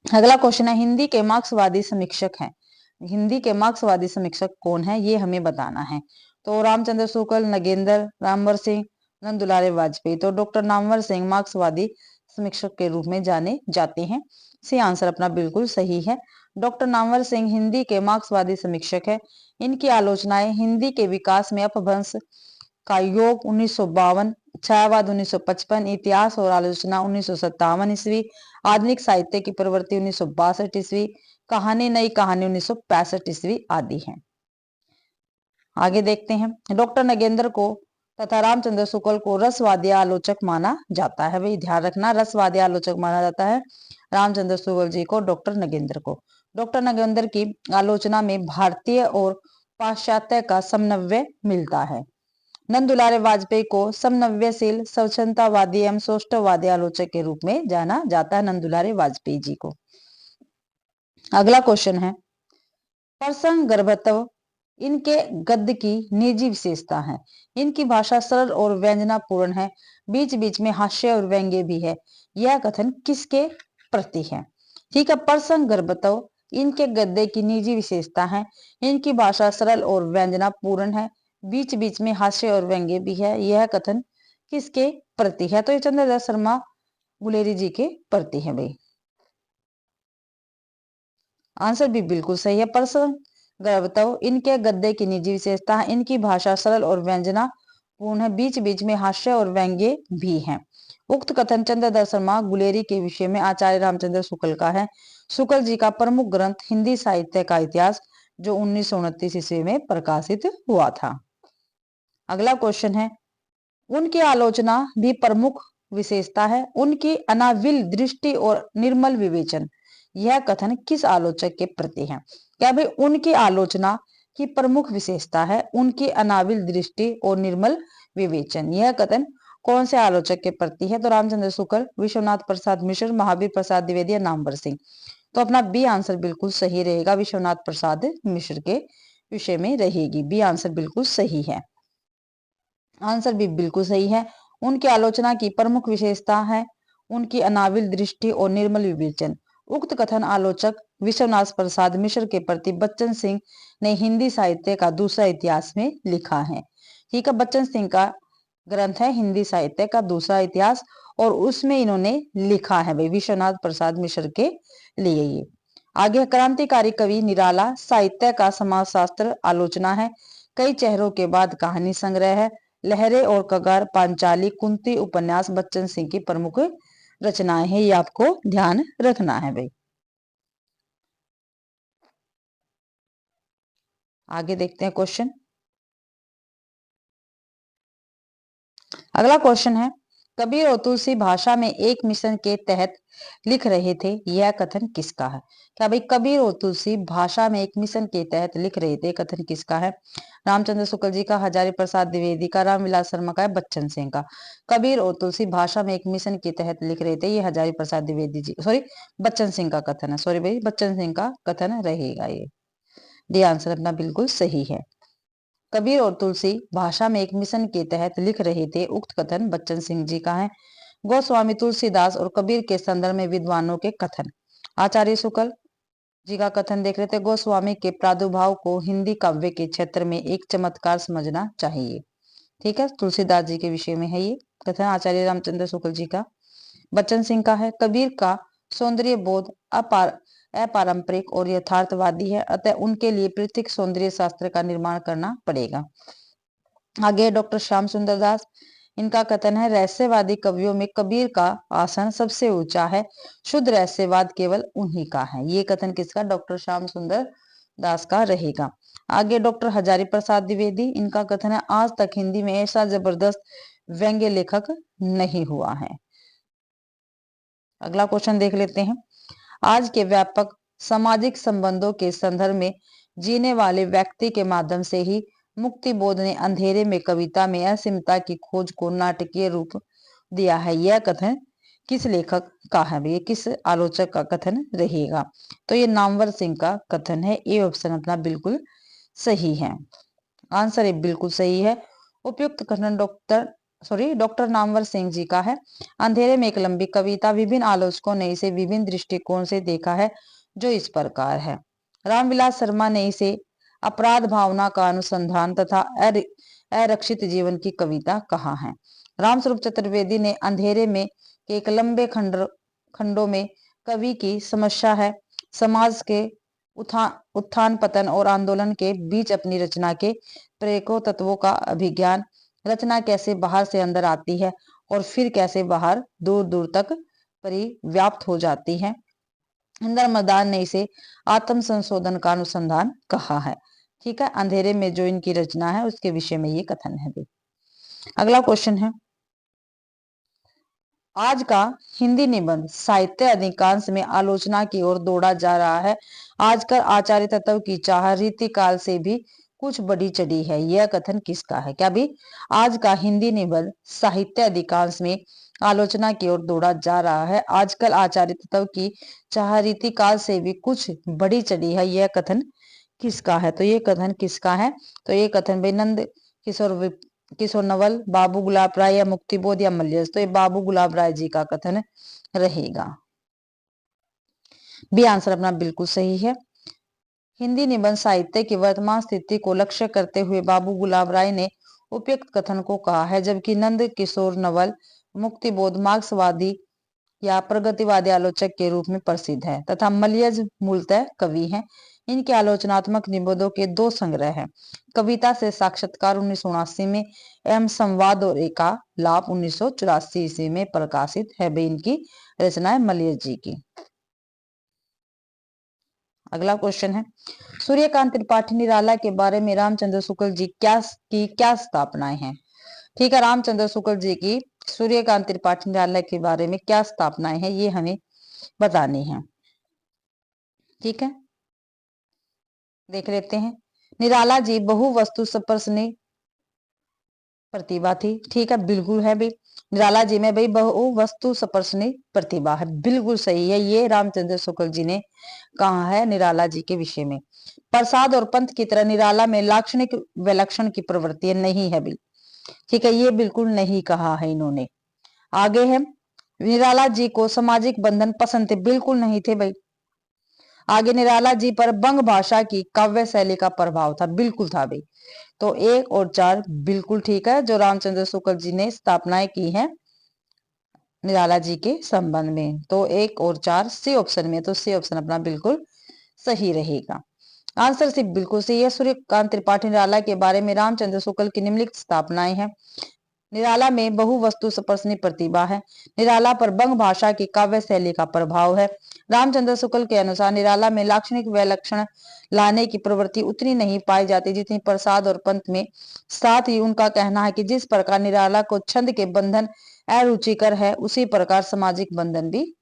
A: अगला क्वेश्चन है, हिंदी के मार्क्सवादी समीक्षक हैं। हिंदी के मार्क्सवादी समीक्षक कौन है, ये हमें बताना है। तो रामचंद्र शुक्ल, नगेंद्र, रामवर सिंह, नंदुलारे वाजपेयी। तो डॉक्टर नामवर सिंह मार्क्सवादी समीक्षक के रूप में जाने जाते हैं। सी आंसर अपना बिल्कुल सही है। डॉक्टर नामवर सिंह हिंदी के मार्क्सवादी समीक्षक है। इनकी आलोचनाएं हिंदी के विकास में अपभ्रंश का योग 1952, छायावाद 1955, इतिहास और आलोचना 1957 ईस्वी, आधुनिक साहित्य की प्रवृत्ति 1962 ईस्वी, कहानी नई कहानी 1965 ईस्वी आदि है। आगे देखते हैं। डॉक्टर नगेंद्र को तथा रामचंद्र शुक्ल को रसवादी आलोचक माना जाता है। भाई ध्यान रखना, रसवादी आलोचक माना जाता है रामचंद्र शुक्ल जी को, डॉक्टर नगेंद्र को। डॉक्टर नगेंद्र की आलोचना में भारतीय और पाश्चात्य का समन्वय मिलता है। नंदुलारे वाजपेयी को समन्वयशील, स्वच्छंदतावादी एवं सौष्ठववादी आलोचक के रूप में जाना जाता है, नंदुलारे वाजपेयी जी को। अगला क्वेश्चन है, प्रसंग गर्भत्व इनके गद्य की निजी विशेषता है। इनकी भाषा सरल और व्यंजनापूर्ण है, बीच बीच में हास्य और व्यंग्य भी है। यह कथन किसके प्रति है? ठीक है, प्रसंग गर्भत्व इनके गद्य की निजी विशेषता है। इनकी भाषा सरल और व्यंजनापूर्ण है, बीच बीच में हास्य और व्यंग्य भी है। यह कथन किसके प्रति है? तो ये चंद्रदास शर्मा गुलेरी जी के प्रति है भाई। आंसर भी बिल्कुल सही है। प्रसंग गर्भत्व इनके गद्य की निजी विशेषता है। इनकी भाषा सरल और व्यंजनापूर्ण है, बीच बीच में हास्य और व्यंग्य भी है। उक्त कथन चंद्रदास शर्मा गुलेरी के विषय में आचार्य रामचंद्र शुक्ल का है। शुक्ल जी का प्रमुख ग्रंथ हिंदी साहित्य का इतिहास, जो 1929 ईस्वी में प्रकाशित हुआ था। अगला क्वेश्चन है, उनकी आलोचना भी प्रमुख विशेषता है, उनकी अनाविल दृष्टि और निर्मल विवेचन। यह कथन किस आलोचक के प्रति है? क्या भाई उनकी आलोचना की प्रमुख विशेषता है उनकी अनाविल दृष्टि और निर्मल विवेचन। यह कथन कौन से आलोचक के प्रति है? तो रामचंद्र शुक्ल, विश्वनाथ प्रसाद मिश्र, महावीर प्रसाद द्विवेदी या नामवर सिंह। तो अपना बी आंसर बिल्कुल सही रहेगा, विश्वनाथ प्रसाद मिश्र के विषय में रहेगी। बी आंसर बिल्कुल सही है। आंसर भी बिल्कुल सही है। उनकी आलोचना की प्रमुख विशेषता है उनकी अनाविल दृष्टि और निर्मल विवेचन। उक्त कथन आलोचक विश्वनाथ प्रसाद मिश्र के प्रति बच्चन सिंह ने हिंदी साहित्य का दूसरा इतिहास में लिखा है। ठीक है, बच्चन सिंह का ग्रंथ है हिंदी साहित्य का दूसरा इतिहास, और उसमें इन्होंने लिखा है भाई विश्वनाथ प्रसाद मिश्र के लिए। ये आगे, क्रांतिकारी कवि निराला साहित्य का समाजशास्त्र आलोचना है। कई चेहरों के बाद कहानी संग्रह है। लहरें और कगार, पांचाली, कुंती उपन्यास बच्चन सिंह की प्रमुख रचनाएं हैं। ये आपको ध्यान रखना है भाई। आगे देखते हैं क्वेश्चन। अगला क्वेश्चन है, कबीर और तुलसी भाषा में एक मिशन के तहत लिख रहे थे। यह कथन किसका है? क्या भाई कबीर और तुलसी भाषा में एक मिशन के तहत लिख रहे थे, कथन किसका है? रामचंद्र शुक्ल जी का, हजारी प्रसाद द्विवेदी का, रामविलास शर्मा का, बच्चन सिंह का। कबीर और तुलसी भाषा में एक मिशन के तहत लिख रहे थे, ये हजारी प्रसाद द्विवेदी जी, सॉरी बच्चन सिंह का कथन है। सॉरी भाई, बच्चन सिंह का कथन रहेगा। ये डी आंसर अपना बिल्कुल सही है। कबीर और तुलसी भाषा में एक मिशन के तहत लिख रहे थे, उक्त कथन बच्चन सिंह जी का है। गोस्वामी तुलसीदास और कबीर के संदर्भ में विद्वानों के कथन। आचार्य शुक्ल जी का कथन देख रहे थे, गोस्वामी के प्रादुर्भाव को हिंदी काव्य के क्षेत्र में एक चमत्कार समझना चाहिए। ठीक है, तुलसीदास जी के विषय में है ये कथन आचार्य रामचंद्र शुक्ल जी का। बच्चन सिंह का है, कबीर का सौंदर्य बोध अपारंपरिक और यथार्थवादी है, अतः उनके लिए पृथक सौंदर्य शास्त्र का निर्माण करना पड़ेगा। आगे डॉक्टर श्याम सुंदर दास, इनका कथन है, रहस्यवादी कवियों में कबीर का आसन सबसे ऊंचा है, शुद्ध रहस्यवाद केवल उन्हीं का है। ये कथन किसका? डॉक्टर श्याम सुंदर दास का रहेगा। आगे डॉक्टर हजारी प्रसाद द्विवेदी, इनका कथन है, आज तक हिंदी में ऐसा जबरदस्त व्यंग्य लेखक नहीं हुआ है। अगला क्वेश्चन देख लेते हैं। आज के व्यापक सामाजिक संबंधों के संदर्भ में जीने वाले व्यक्ति के माध्यम से ही मुक्ति बोध ने अंधेरे में कविता में असीमता की खोज को नाटकीय रूप दिया है। यह कथन किस लेखक का है? ये किस आलोचक का कथन रहेगा? तो ये नामवर सिंह का कथन है। ए ऑप्शन अपना बिल्कुल सही है। आंसर ए बिल्कुल सही है। उपयुक्त कथन डॉक्टर नामवर सिंह जी का है। अंधेरे में एक लंबी कविता विभिन्न आलोचकों ने इसे विभिन्न दृष्टिकोण से देखा है, जो इस प्रकार है। रामविलास शर्मा ने इसे अपराध भावना का अनुसंधान तथा अरक्षित जीवन की कविता कहा है। रामस्वरूप चतुर्वेदी ने अंधेरे में एक लंबे खंडों में कवि की समस्या है, समाज के उत्थान पतन और आंदोलन के बीच अपनी रचना के प्रेरकों तत्वों का अभिज्ञान, रचना कैसे बाहर से अंदर आती है और फिर कैसे बाहर दूर दूर तक परिव्याप्त हो जाती है। इंदर मदान ने इसे आत्म संशोधन का अनुसंधान कहा है। ठीक है, अंधेरे में जो इनकी रचना है उसके विषय में ये कथन है। अगला क्वेश्चन है, आज का हिंदी निबंध साहित्य अधिकांश में आलोचना की ओर दौड़ा जा रहा है। आजकल आचार्य तत्व की चाह रीतिकाल से भी कुछ बड़ी चढ़ी है। यह कथन किसका है? क्या भी आज का हिंदी निबंध साहित्य अधिकांश में आलोचना की ओर दौड़ा जा रहा है। आजकल आचार्य तत्व की चाह रीतिकाल से भी कुछ बड़ी चढ़ी है। यह कथन किसका है? तो ये कथन किसका है? तो ये कथन भाई नंद किशोर नवल, बाबू गुलाब राय या मुक्तिबोध या मलयज। तो ये बाबू गुलाब राय जी का कथन रहेगा। बी आंसर अपना बिल्कुल सही है। हिंदी निबंध साहित्य की वर्तमान स्थिति को लक्ष्य करते हुए बाबू गुलाब राय ने उपयुक्त कथन को कहा है, जबकि नंद किशोर नवल मुक्तिबोध मार्क्सवादी या प्रगतिवादी आलोचक के रूप में प्रसिद्ध है तथा मलयज मूलतः कवि हैं। इनके आलोचनात्मक निबंधों के दो संग्रह हैं, कविता से साक्षात्कार 1979 में एवं संवाद और एकालाप 1984 ईस्वी में प्रकाशित है। भाई इनकी रचनाएं मलयज जी की। अगला क्वेश्चन है, सूर्यकांत त्रिपाठी निराला के बारे में रामचंद्र शुक्ल जी क्या स्थापनाएं हैं? ठीक है, रामचंद्र शुक्ल जी की सूर्यकांत त्रिपाठी निराला के बारे में क्या स्थापनाएं हैं, ये हमें बतानी है। ठीक है, देख लेते हैं। निराला जी बहु वस्तु स्पर्शनी प्रतिभा थी। ठीक है, बिल्कुल है भाई, निराला जी में भाई बहु वस्तु स्पर्शनी प्रतिभा है, बिल्कुल सही है। ये रामचंद्र शुक्ल जी ने कहा है निराला जी के विषय में। प्रसाद और पंत की तरह निराला में लाक्षणिक विलक्षण की प्रवृत्ति नहीं है भाई। ठीक है, ये बिल्कुल नहीं कहा है इन्होंने। आगे है, निराला जी को सामाजिक बंधन पसंद थे, बिल्कुल नहीं थे भाई। आगे, निराला जी पर बंग भाषा की काव्य शैली का प्रभाव था, बिल्कुल था भाई। तो 1 और 4 बिल्कुल ठीक है, जो रामचंद्र शुक्ल जी ने स्थापनाएं की है निराला जी के संबंध में। तो 1 और 4 सी ऑप्शन में, तो सी ऑप्शन अपना बिल्कुल सही रहेगा। आंसर सी बिल्कुल सही है। सूर्यकांत त्रिपाठी निराला के बारे में रामचंद्र शुक्ल की निम्नलिखित स्थापनाएं हैं। निराला में बहु वस्तु स्पर्शनी प्रतिभा है। निराला पर बंग भाषा की काव्य शैली का प्रभाव है। रामचंद्र शुक्ल के अनुसार निराला में लाक्षणिक विलक्षण लाने की प्रवृत्ति उतनी नहीं पाई जाती जितनी प्रसाद और पंत में। साथ ही उनका कहना है कि जिस प्रकार निराला को छंद के बंधन अरुचिकर है, उसी प्रकार सामाजिक बंधन भी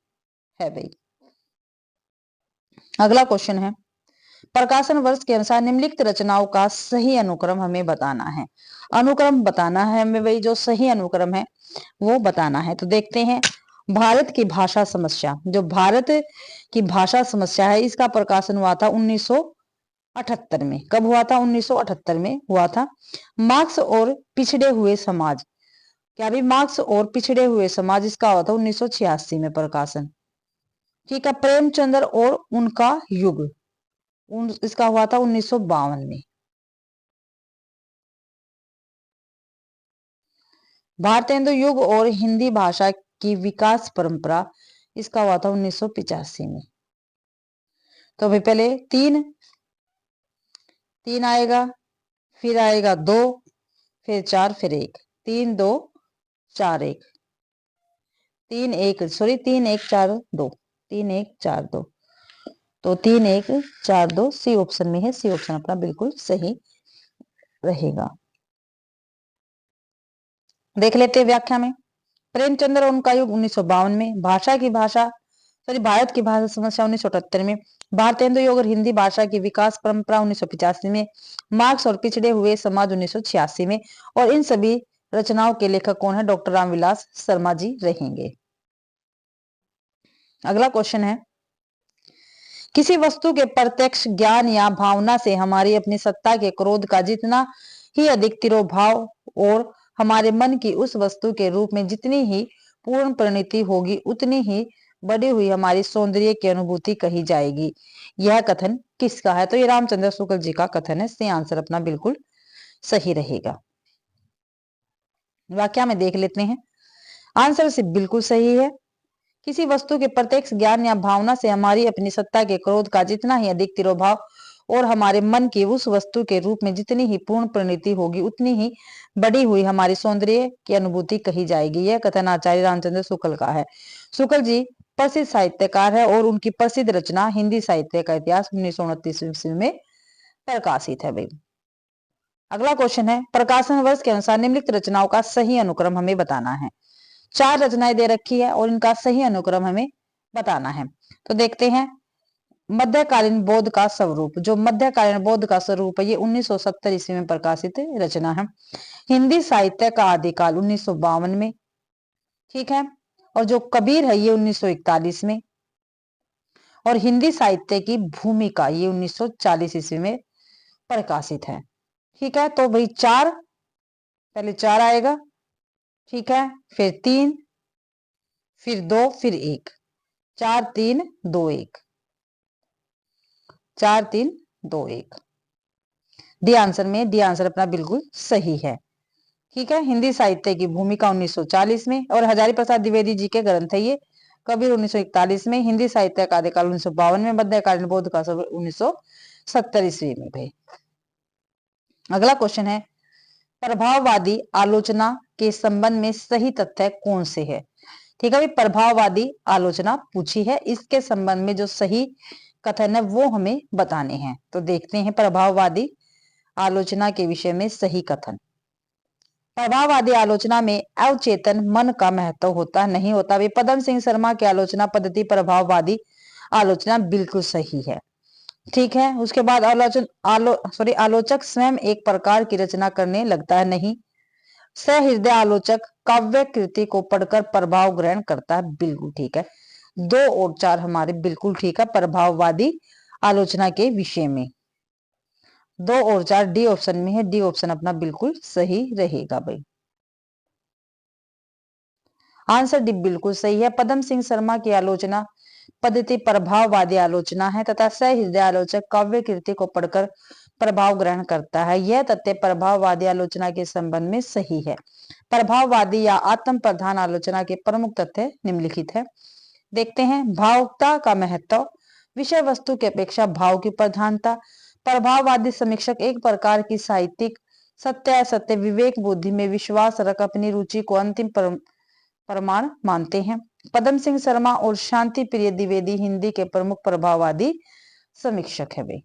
A: है भाई। अगला क्वेश्चन है, प्रकाशन वर्ष के अनुसार निम्नलिखित रचनाओं का सही अनुक्रम हमें बताना है। अनुक्रम बताना है हमें भाई, जो सही अनुक्रम है वो बताना है। तो देखते हैं, भारत की भाषा समस्या, जो भारत की भाषा समस्या है, इसका प्रकाशन हुआ था 1978 में। कब हुआ था? 1978 में हुआ था। मार्क्स और पिछड़े हुए समाज, क्या भी मार्क्स और पिछड़े हुए समाज, इसका हुआ था 1986 में प्रकाशन। ठीक है, प्रेमचंद्र और उनका युग, इसका हुआ था 1952 में। भारतेंदु युग और हिंदी भाषा की विकास परंपरा, इसका हुआ था 1985 में। तो भाई पहले तीन आएगा, फिर आएगा 2, फिर 4, फिर 1। 3 2 4 1, 3 1 सॉरी 3 1 4 2, 3 1 4 2। तो 3 1 4 2 सी ऑप्शन में है। सी ऑप्शन अपना बिल्कुल सही रहेगा। देख लेते हैं व्याख्या में। प्रेमचंद्र और उनका युग 1952 में, भारत की भाषा समस्या 1978 में, भारतेंदु योग और हिंदी भाषा की विकास परंपरा 1985 में, मार्क्स और पिछड़े हुए समाज 1986 में, और इन सभी रचनाओं के लेखक कौन है? डॉक्टर रामविलास शर्मा जी रहेंगे। अगला क्वेश्चन है, किसी वस्तु के प्रत्यक्ष ज्ञान या भावना से हमारी अपनी सत्ता के क्रोध का जितना ही अधिक तिरोभाव और हमारे मन की उस वस्तु के रूप में जितनी ही पूर्ण परिणति होगी, उतनी ही बढ़ी हुई हमारी सौंदर्य की अनुभूति कही जाएगी। यह कथन किसका है? तो ये रामचंद्र शुक्ल जी का कथन है। इससे आंसर अपना बिल्कुल सही रहेगा। वाक्य में देख लेते हैं। आंसर से बिल्कुल सही है। किसी वस्तु के प्रत्यक्ष ज्ञान या भावना से हमारी अपनी सत्ता के क्रोध का जितना ही अधिक तिरोभाव और हमारे मन की उस वस्तु के रूप में जितनी ही पूर्ण परिणति होगी, उतनी ही बढ़ी हुई हमारी सौंदर्य की अनुभूति कही जाएगी। यह कथन आचार्य रामचंद्र शुक्ल का है। शुक्ल जी प्रसिद्ध साहित्यकार है और उनकी प्रसिद्ध रचना हिंदी साहित्य का इतिहास 1929 ईस्वी में प्रकाशित है। भाई अगला क्वेश्चन है, प्रकाशन वर्ष के अनुसार निम्नलिखित रचनाओं का सही अनुक्रम हमें बताना है। 4 रचनाएं दे रखी है और इनका सही अनुक्रम हमें बताना है। तो देखते हैं। मध्यकालीन बौद्ध का स्वरूप, जो मध्यकालीन बौद्ध का स्वरूप है, ये 1970 ईस्वी में प्रकाशित रचना है। हिंदी साहित्य का आदिकाल 1952 में, ठीक है। और जो कबीर है ये 1941 में, और हिंदी साहित्य की भूमिका ये 1940 ईस्वी में प्रकाशित है। ठीक है, तो भाई 4, पहले 4 आएगा, ठीक है, फिर 3, फिर 2, फिर 1, 4 3 2 1, 4 3 2 1। डी आंसर में डी आंसर अपना बिल्कुल सही है। ठीक है, हिंदी साहित्य की भूमिका 1940 में, और हजारी प्रसाद द्विवेदी जी के ग्रंथ है ये। कबीर 1941 में, हिंदी साहित्य का आदिकाल 1952 में, मध्यकालीन बौद्ध का 1970 ईस्वी में। भाई अगला क्वेश्चन है, प्रभाववादी आलोचना के संबंध में सही तथ्य कौन से है? ठीक है, प्रभाववादी आलोचना पूछी है, इसके संबंध में जो सही कथन है वो हमें बताने हैं। तो देखते हैं प्रभाववादी आलोचना के विषय में सही कथन। प्रभाववादी आलोचना में अवचेतन मन का महत्व होता नहीं होता। वे पदम सिंह शर्मा की आलोचना पद्धति प्रभाववादी आलोचना बिल्कुल सही है। ठीक है, उसके बाद आलोचक स्वयं एक प्रकार की रचना करने लगता है नहीं। सहृदय आलोचक काव्य कृति को पढ़कर प्रभाव ग्रहण करता है, बिल्कुल ठीक है। 2 और 4 हमारे बिल्कुल ठीक है प्रभाववादी आलोचना के विषय में। 2 और 4 डी ऑप्शन में है, डी ऑप्शन अपना बिल्कुल सही रहेगा। भाई आंसर डी बिल्कुल सही है। पदम सिंह शर्मा की आलोचना पद्धति प्रभाववादी आलोचना है तथा सहृदय आलोचक काव्य कृति को पढ़कर प्रभाव ग्रहण करता है। यह तथ्य प्रभाववादी आलोचना के संबंध में सही है। प्रभाववादी या आत्म प्रधान आलोचना के प्रमुख तथ्य निम्नलिखित है। देखते हैं। भावुकता का महत्व, विषय वस्तु की अपेक्षा भाव की प्रधानता। प्रभाववादी समीक्षक एक प्रकार की साहित्यिक सत्य असत्य विवेक बुद्धि में विश्वास रख अपनी रुचि को अंतिम प्रमाण मानते हैं। पदम सिंह शर्मा और शांति प्रिय द्विवेदी हिंदी के प्रमुख प्रभाववादी समीक्षक है। वे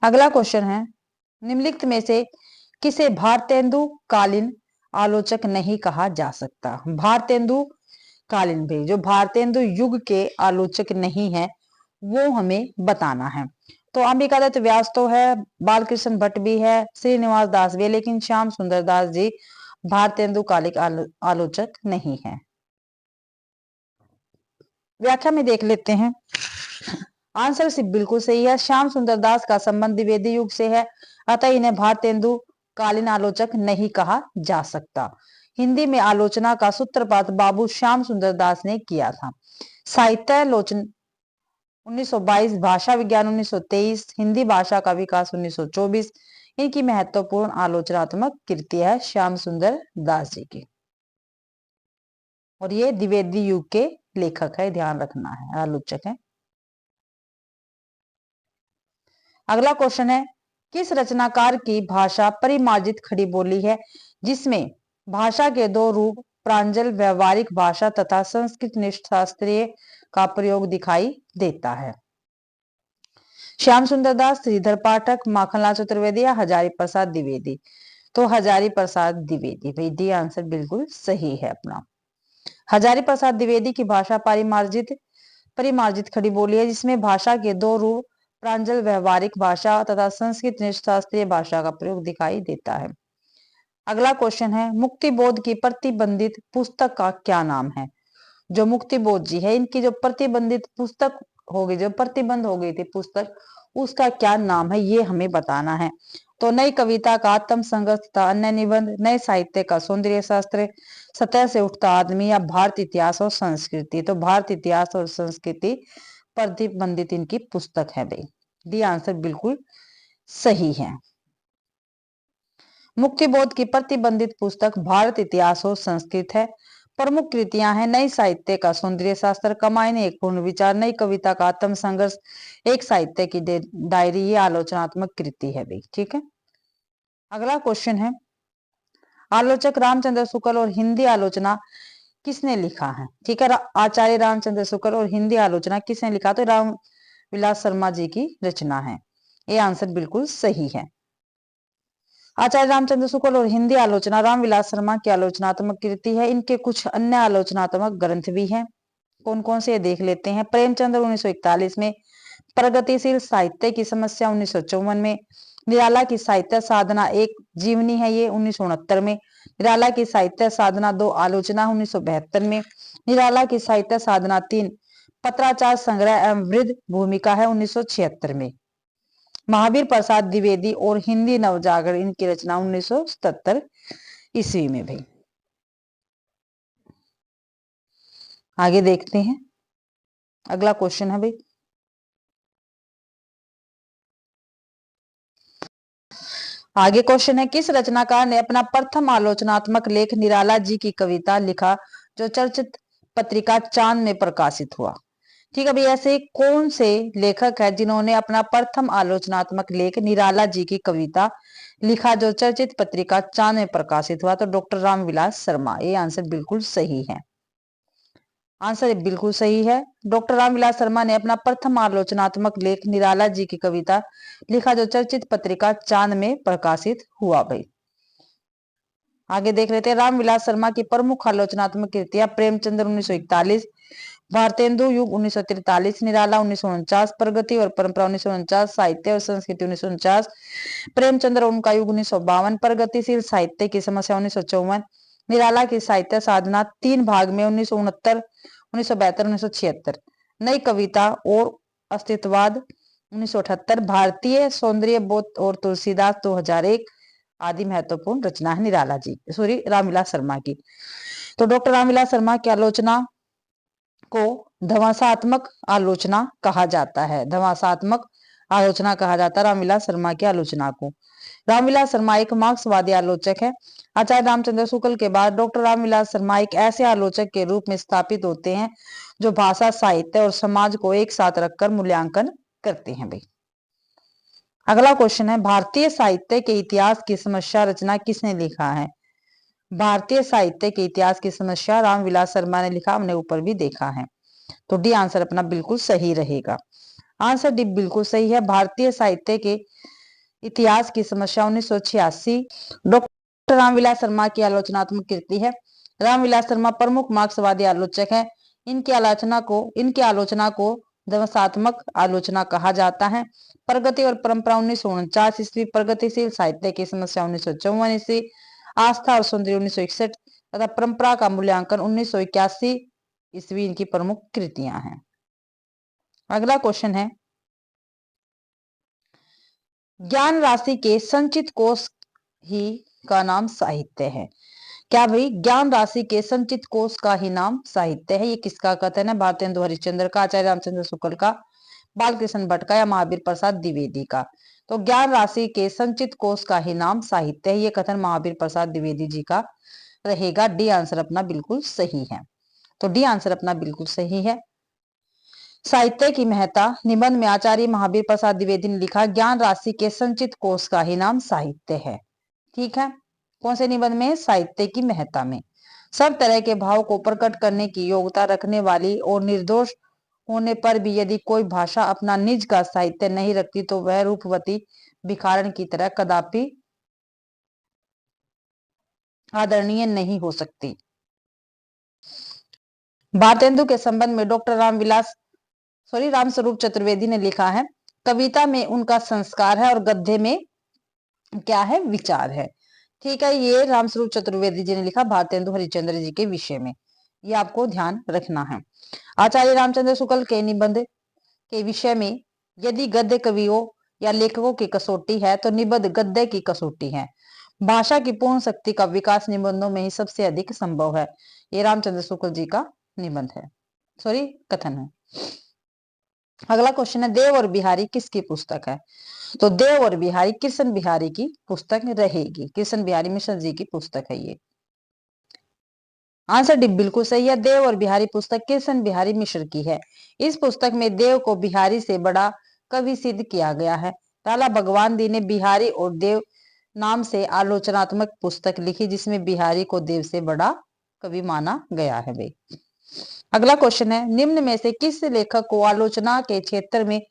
A: अगला क्वेश्चन है, निम्नलिखित में से किसे भारतेंदु कालीन आलोचक नहीं कहा जा सकता? भारतेंदु कालीन भी, जो भारतेंदु युग के आलोचक नहीं है वो हमें बताना है। तो अंबिकादत्त व्यास तो है, बालकृष्ण भट्ट भी है, श्रीनिवास दास भी है, लेकिन श्याम सुंदर दास जी भारतेंदु कालिक आलोचक नहीं है। व्याख्या में देख लेते हैं। आंसर से बिल्कुल सही है। श्याम सुंदर दास का संबंध द्विवेदी युग से है, अतः इन्हें भारतेंदु कालीन आलोचक नहीं कहा जा सकता। हिंदी में आलोचना का सूत्रपात बाबू श्याम सुंदर दास ने किया था। साहित्यालोचना 1922, भाषा विज्ञान 1923, हिंदी भाषा का विकास 1924 इनकी महत्वपूर्ण आलोचनात्मक कृति है श्याम सुंदर दास जी की, और ये द्विवेदी युग के लेखक है, ध्यान रखना है, आलोचक है। अगला क्वेश्चन है, किस रचनाकार की भाषा परिमार्जित खड़ी बोली है जिसमें भाषा के 2 रूप प्रांजल व्यवहारिक भाषा तथा संस्कृत निष्ठ शास्त्रीय का प्रयोग दिखाई देता है? श्याम सुंदर दास, श्रीधर पाठक, माखनलाल चतुर्वेदी या हजारी प्रसाद द्विवेदी? तो हजारी प्रसाद द्विवेदी। भाई डी आंसर बिल्कुल सही है अपना। हजारी प्रसाद द्विवेदी की भाषा परिमार्जित परिमार्जित खड़ी बोली है जिसमें भाषा के दो रूप प्रांजल व्यवहारिक भाषा तथा संस्कृत शास्त्रीय भाषा का प्रयोग दिखाई देता है। अगला क्वेश्चन है, मुक्ति बोध की प्रतिबंधित पुस्तक का क्या नाम है? जो मुक्ति बोध जी है इनकी जो प्रतिबंधित पुस्तक होगी, जो प्रतिबंध हो गई थी पुस्तक, उसका क्या नाम है ये हमें बताना है। तो नई कविता का आत्म संघर्ष तथा अन्य निबंध, नए साहित्य का सौंदर्य शास्त्र, सतह से उठता आदमी या भारत इतिहास और संस्कृति। तो भारत इतिहास और संस्कृति प्रतिबंधित इनकी पुस्तक है भाई। डी आंसर बिल्कुल सही है। मुक्ति बोध की प्रतिबंधित पुस्तक भारत इतिहास और संस्कृत है। प्रमुख कृतियां हैं नई साहित्य का सौंदर्य शास्त्र, कमायने एक पूर्ण विचार, नई कविता का आत्म संघर्ष, एक साहित्य की डायरी, ये आलोचनात्मक कृति है भाई। ठीक है। अगला क्वेश्चन है, आलोचक रामचंद्र शुक्ल और हिंदी आलोचना किसने लिखा है? ठीक है, आचार्य रामचंद्र शुक्ल और हिंदी आलोचना किसने लिखा? तो राम विलास शर्मा जी की रचना है। ये आंसर बिल्कुल सही है। आचार्य रामचंद्र शुक्ल और हिंदी आलोचना रामविलास शर्मा की आलोचनात्मक कृति है। इनके कुछ अन्य आलोचनात्मक ग्रंथ भी हैं। कौन कौन से देख लेते हैं। प्रेमचंद्र 1941 में, प्रगतिशील साहित्य की समस्या 1954 में, निराला की साहित्य साधना एक जीवनी है ये 1969 में, निराला की साहित्य साधना 2 आलोचना 1972 में, निराला की साहित्य साधना 3 पत्राचार संग्रह एवं वृद्ध भूमिका है 1976 में, महावीर प्रसाद द्विवेदी और हिंदी नवजागरण इनकी रचना 1977 ईस्वी में भी। आगे देखते हैं। अगला क्वेश्चन है भाई, आगे क्वेश्चन है, किस रचनाकार ने अपना प्रथम आलोचनात्मक लेख निराला जी की कविता लिखा जो चर्चित पत्रिका चांद में प्रकाशित हुआ? ठीक है भाई, ऐसे कौन से लेखक है जिन्होंने अपना प्रथम आलोचनात्मक लेख निराला जी की कविता लिखा जो चर्चित पत्रिका चांद में प्रकाशित हुआ? तो डॉक्टर रामविलास शर्मा। ये आंसर बिल्कुल सही है। आंसर बिल्कुल सही है। डॉक्टर रामविलास शर्मा ने अपना प्रथम आलोचनात्मक लेख निराला जी की कविता लिखा जो चर्चित पत्रिका चांद में प्रकाशित हुआ भाई। आगे देख लेते हैं, रामविलास शर्मा की प्रमुख आलोचनात्मक कृतियां प्रेमचंद्र 1941, भारतेंदु युग 1943, निराला 1949, प्रगति और परंपरा 1949, साहित्य और संस्कृति 1949, प्रेमचंद्र उनका युग 1952, प्रगतिशील साहित्य की समस्या 1954, निराला की साहित्य साधना 3 भाग में 1969, 1972, 1976, नई कविता और अस्तित्ववाद 1978, भारतीय सौंदर्य बोध और तुलसीदास 2001 आदि महत्वपूर्ण रचना है निराला जी रामविलास शर्मा की। तो डॉक्टर रामविलास शर्मा की आलोचना को धवासात्मक आलोचना कहा जाता है। धवासात्मक आलोचना कहा जाता है रामविलास शर्मा की आलोचना को। रामविलास शर्मा एक मार्क्सवादी आलोचक है। आचार्य रामचंद्र शुक्ल के बाद डॉक्टर रामविलास शर्मा एक ऐसे आलोचक के रूप में स्थापित होते हैं जो भाषा, साहित्य और समाज को एक साथ रखकर मूल्यांकन करते हैं भाई। अगला क्वेश्चन है, भारतीय साहित्य के इतिहास की समस्या रचना किसने लिखा है? भारतीय साहित्य के इतिहास की समस्या रामविलास शर्मा ने लिखा, हमने ऊपर भी देखा है। तो डी आंसर अपना बिल्कुल सही रहेगा। आंसर डी बिल्कुल सही है। भारतीय साहित्य के इतिहास की समस्या 1986 डॉक्टर रामविलास शर्मा की आलोचनात्मक कृति है। रामविलास शर्मा प्रमुख मार्क्सवादी आलोचक है। इनकी आलोचना को दवसात्मक आलोचना कहा जाता है। प्रगति और परंपरा 1949 ईस्वी, प्रगतिशील साहित्य की समस्या 1954 ईस्वी, आस्था और सौंदर्य 1961 तथा परंपरा का मूल्यांकन 1981 ईस्वी इनकी प्रमुख कृतियां हैं। अगला क्वेश्चन है, ज्ञान राशि के संचित कोश ही का नाम साहित्य है। क्या भाई, ज्ञान राशि के संचित कोश का ही नाम साहित्य है? ये किसका कथन है? भारतेंदु हरिश्चंद्र का, आचार्य रामचंद्र शुक्ल का, बालकृष्ण भट्ट का या महावीर प्रसाद द्विवेदी का? तो ज्ञान राशि के संचित कोश का ही नाम साहित्य है, ये कथन महावीर प्रसाद द्विवेदी जी का रहेगा। डी आंसर अपना बिल्कुल सही है। तो डी आंसर अपना बिल्कुल सही है। साहित्य की महत्ता निबंध में आचार्य महावीर प्रसाद द्विवेदी ने लिखा, ज्ञान राशि के संचित कोश का ही नाम साहित्य है। ठीक है, कौन से निबंध में? साहित्य की महत्ता में। सब तरह के भाव को प्रकट करने की योग्यता रखने वाली और निर्दोष होने पर भी यदि कोई भाषा अपना निज का साहित्य नहीं रखती तो वह रूपवती भिखारण की तरह कदापि आदरणीय नहीं हो सकती। भारतेंदु के संबंध में डॉक्टर रामविलास सॉरी, रामस्वरूप चतुर्वेदी ने लिखा है। कविता में उनका संस्कार है और गद्य में क्या है, विचार है। ठीक है, ये रामस्वरूप चतुर्वेदी जी ने लिखा भारतेंदु हरिश्चंद्र जी के विषय में, ये आपको ध्यान रखना है। आचार्य रामचंद्र शुक्ल के निबंध के विषय में, यदि गद्य कवियों या लेखकों की कसौटी है तो निबंध गद्य की कसौटी है। भाषा की पूर्ण शक्ति का विकास निबंधों में ही सबसे अधिक संभव है। ये रामचंद्र शुक्ल जी का निबंध है, सॉरी कथन है। अगला क्वेश्चन है, देव और बिहारी किसकी पुस्तक है? तो देव और बिहारी कृष्ण बिहारी की पुस्तक रहेगी। कृष्ण बिहारी मिश्र जी की पुस्तक है ये। आंसर डी बिल्कुल सही है। देव और बिहारी पुस्तक कृष्ण बिहारी मिश्र की है। इस पुस्तक में देव को बिहारी से बड़ा कवि सिद्ध किया गया है। लाला भगवान दी ने बिहारी और देव नाम से आलोचनात्मक पुस्तक लिखी, जिसमें बिहारी को देव से बड़ा कवि माना गया है भाई। अगला क्वेश्चन है, निम्न में से किस लेखक को आलोचना के क्षेत्र में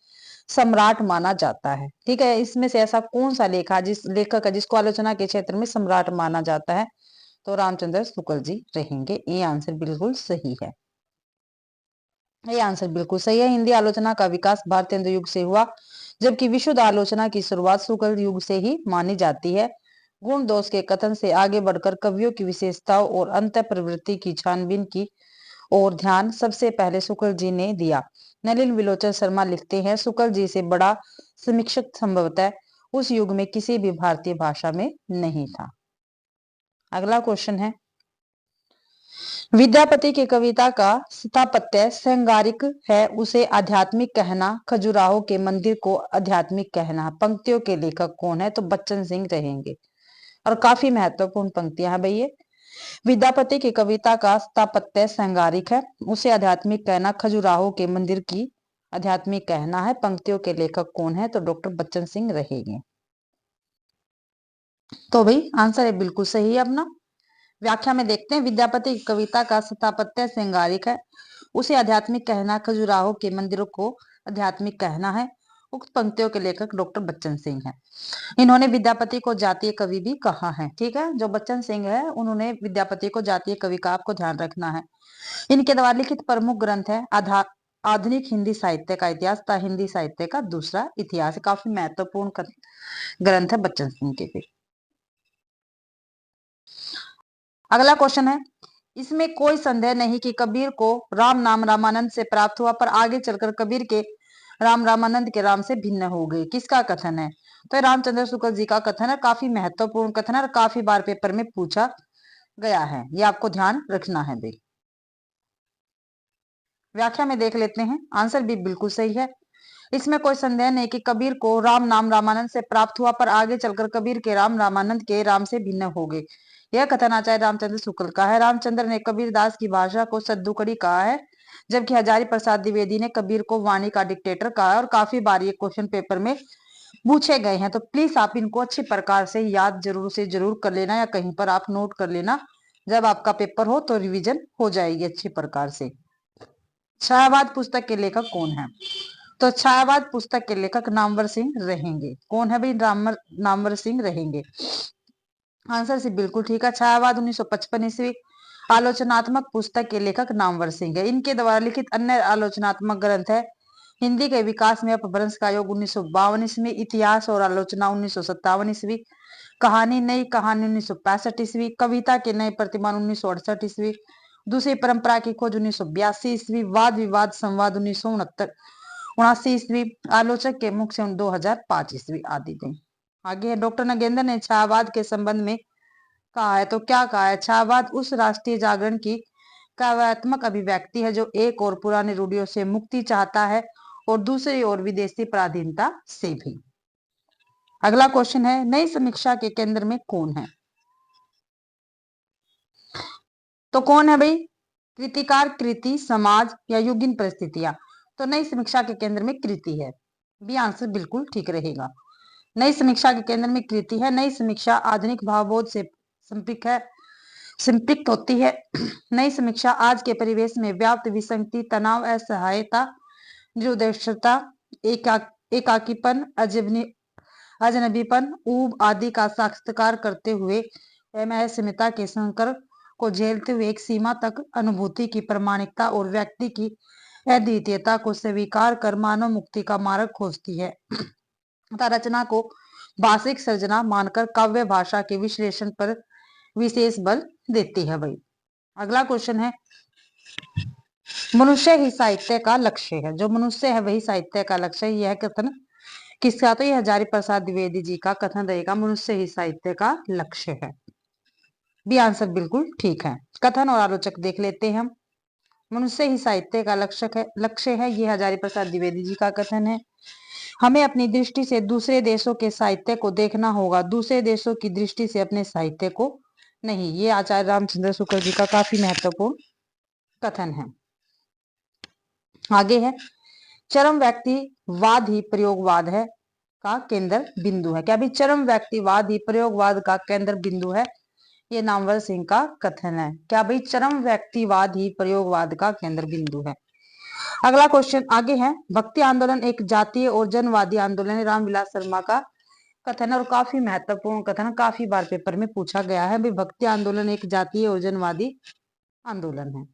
A: सम्राट माना जाता है? ठीक है, इसमें से ऐसा कौन सा लेखक है जिसको आलोचना के क्षेत्र में सम्राट माना जाता है? तो रामचंद्र शुक्ल जी रहेंगे। ये आंसर बिल्कुल सही है। ये आंसर बिल्कुल सही है। हिंदी आलोचना का विकास भारतेंदु युग से हुआ, जबकि विशुद्ध आलोचना की शुरुआत शुक्ल युग से ही मानी जाती है। गुण दोष के कथन से आगे बढ़कर कवियों की विशेषताओं और अंत प्रवृत्ति की छानबीन की और ध्यान सबसे पहले शुक्ल जी ने दिया। नलिन विलोचन शर्मा लिखते हैं, शुक्ल जी से बड़ा समीक्षक संभवतः उस युग में किसी भी भारतीय भाषा में नहीं था। अगला क्वेश्चन है, विद्यापति की कविता का स्थापत्य श्रृंगारिक है, उसे आध्यात्मिक कहना, खजुराहो के मंदिर को आध्यात्मिक कहना। पंक्तियों के लेखक कौन है? तो बच्चन सिंह रहेंगे। और काफी महत्वपूर्ण पंक्तियां हैं भैया। विद्यापति की कविता का स्थापत्य श्रृंगारिक है, उसे आध्यात्मिक कहना, खजुराहो के मंदिर की आध्यात्मिक कहना है। पंक्तियों के लेखक कौन है? तो डॉक्टर बच्चन सिंह रहेंगे। तो भाई आंसर है बिल्कुल सही है अपना। व्याख्या में देखते हैं, विद्यापति की कविता का स्थापत्य श्रृंगारिक है, उसे आध्यात्मिक कहना, खजुराहो के मंदिरों को आध्यात्मिक कहना है। उक्त पंक्तियों के लेखक डॉक्टर बच्चन सिंह हैं। इन्होंने विद्यापति को जातीय कवि भी कहा है। ठीक है, जो बच्चन सिंह है उन्होंने विद्यापति को जातीय कवि का आपको ध्यान रखना है। इनके द्वारा लिखित प्रमुख ग्रंथ है आधुनिक हिंदी साहित्य का इतिहास तथा हिंदी साहित्य का दूसरा इतिहास। काफी महत्वपूर्ण ग्रंथ है बच्चन सिंह के भी। अगला क्वेश्चन है, इसमें कोई संदेह नहीं कि कबीर को राम नाम रामानंद से प्राप्त हुआ, पर आगे चलकर कबीर के राम रामानंद के राम से भिन्न हो गए। किसका कथन है? तो रामचंद्र शुक्ल जी का कथन है। काफी महत्वपूर्ण कथन है और काफी बार पेपर में पूछा गया है, ये आपको ध्यान रखना है भाई। व्याख्या में देख लेते हैं, आंसर भी बिल्कुल सही है। इसमें कोई संदेह नहीं कि कबीर को राम नाम रामानंद से प्राप्त हुआ, पर आगे चलकर कबीर के राम रामानंद के राम से भिन्न हो गए। यह कथन आचार्य रामचंद्र शुक्ल का है। रामचंद्र ने कबीर दास की भाषा को सद्दुकड़ी कहा है, जबकि हजारी प्रसाद द्विवेदी ने कबीर को वाणी का डिक्टेटर कहा है। और काफी बार ये क्वेश्चन पेपर में पूछे गए हैं, तो प्लीज आप इनको अच्छी प्रकार से याद जरूर से जरूर कर लेना, या कहीं पर आप नोट कर लेना। जब आपका पेपर हो तो रिविजन हो जाएगी अच्छी प्रकार से। छायावाद पुस्तक के लेखक कौन है? तो छायावाद पुस्तक के लेखक नामवर सिंह रहेंगे। कौन है भाई? नामवर सिंह रहेंगे। आंसर से बिल्कुल ठीक है। छायावाद 1955 ईस्वी आलोचनात्मक पुस्तक के लेखक नामवर सिंह है। इनके द्वारा लिखित अन्य आलोचनात्मक ग्रंथ है हिंदी के विकास में अपभ्रंश का योग 1952 ईस्वी, इतिहास और आलोचना 1957 ईस्वी, कहानी नई कहानी 1965 ईस्वी, कविता के नए प्रतिमान 1968 ईस्वी, दूसरी परंपरा की खोज 1982 ईस्वी, वाद विवाद संवाद 1969 ईस्वी, आलोचक के मुख से 2005 ईस्वी आदि थे। आगे डॉक्टर नगेंद्र ने छायावाद के संबंध में कहा है, तो क्या कहा है? छायावाद उस राष्ट्रीय जागरण की काव्यात्मक अभिव्यक्ति है जो एक और पुरानी रूढ़ियों से मुक्ति चाहता है और दूसरी ओर विदेशी पराधीनता से भी। अगला क्वेश्चन है, नई समीक्षा के केंद्र में कौन है? तो कौन है भाई? कृतिकार, कृति, समाज या युगीन परिस्थितियां। तो नई समीक्षा के केंद्र में कृति है। बी आंसर बिल्कुल ठीक रहेगा। नई समीक्षा के केंद्र में कृति है। नई समीक्षा आधुनिक भावबोध से संपृक्त होती है। नई समीक्षा आज के परिवेश में व्याप्त विसंगति, तनाव, असहायता, निरुद्देश्यता, एकाकीपन, अजनबीपन, ऊब आदि का साक्षात्कार करते हुए असमिता के संकर को झेलते हुए एक सीमा तक अनुभूति की प्रामाणिकता और व्यक्ति की अद्वितीयता को स्वीकार कर मानव मुक्ति का मार्ग खोजती है तथा रचना को भाषिक सर्जना मानकर काव्य भाषा के विश्लेषण पर विशेष बल देती है। भाई अगला क्वेश्चन है, मनुष्य ही साहित्य का लक्ष्य है। जो मनुष्य है वही साहित्य का लक्ष्य है। यह कथन किसका? तो यह हजारी प्रसाद द्विवेदी जी का कथन रहेगा, मनुष्य ही साहित्य का लक्ष्य है। बी आंसर बिल्कुल ठीक है। कथन और आलोचक देख लेते हैं हम। मनुष्य ही साहित्य का लक्ष्य है, ये हजारी प्रसाद द्विवेदी जी का कथन है। हमें अपनी दृष्टि से दूसरे देशों के साहित्य को देखना होगा, दूसरे देशों की दृष्टि से अपने साहित्य को नहीं। ये आचार्य रामचंद्र शुक्ल जी का काफी महत्वपूर्ण कथन है। आगे है, चरम व्यक्तिवाद ही प्रयोगवाद है का केंद्र बिंदु है। क्या भी चरम व्यक्तिवाद ही प्रयोगवाद का केंद्र बिंदु है? ये नामवर सिंह का कथन है। क्या भाई चरम व्यक्तिवाद ही प्रयोगवाद का केंद्र बिंदु है। अगला क्वेश्चन आगे है, भक्ति आंदोलन एक जातीय और जनवादी आंदोलन है। रामविलास शर्मा का कथन और काफी महत्वपूर्ण कथन, काफी बार पेपर में पूछा गया है। भाई भक्ति आंदोलन एक जातीय और जनवादी आंदोलन है।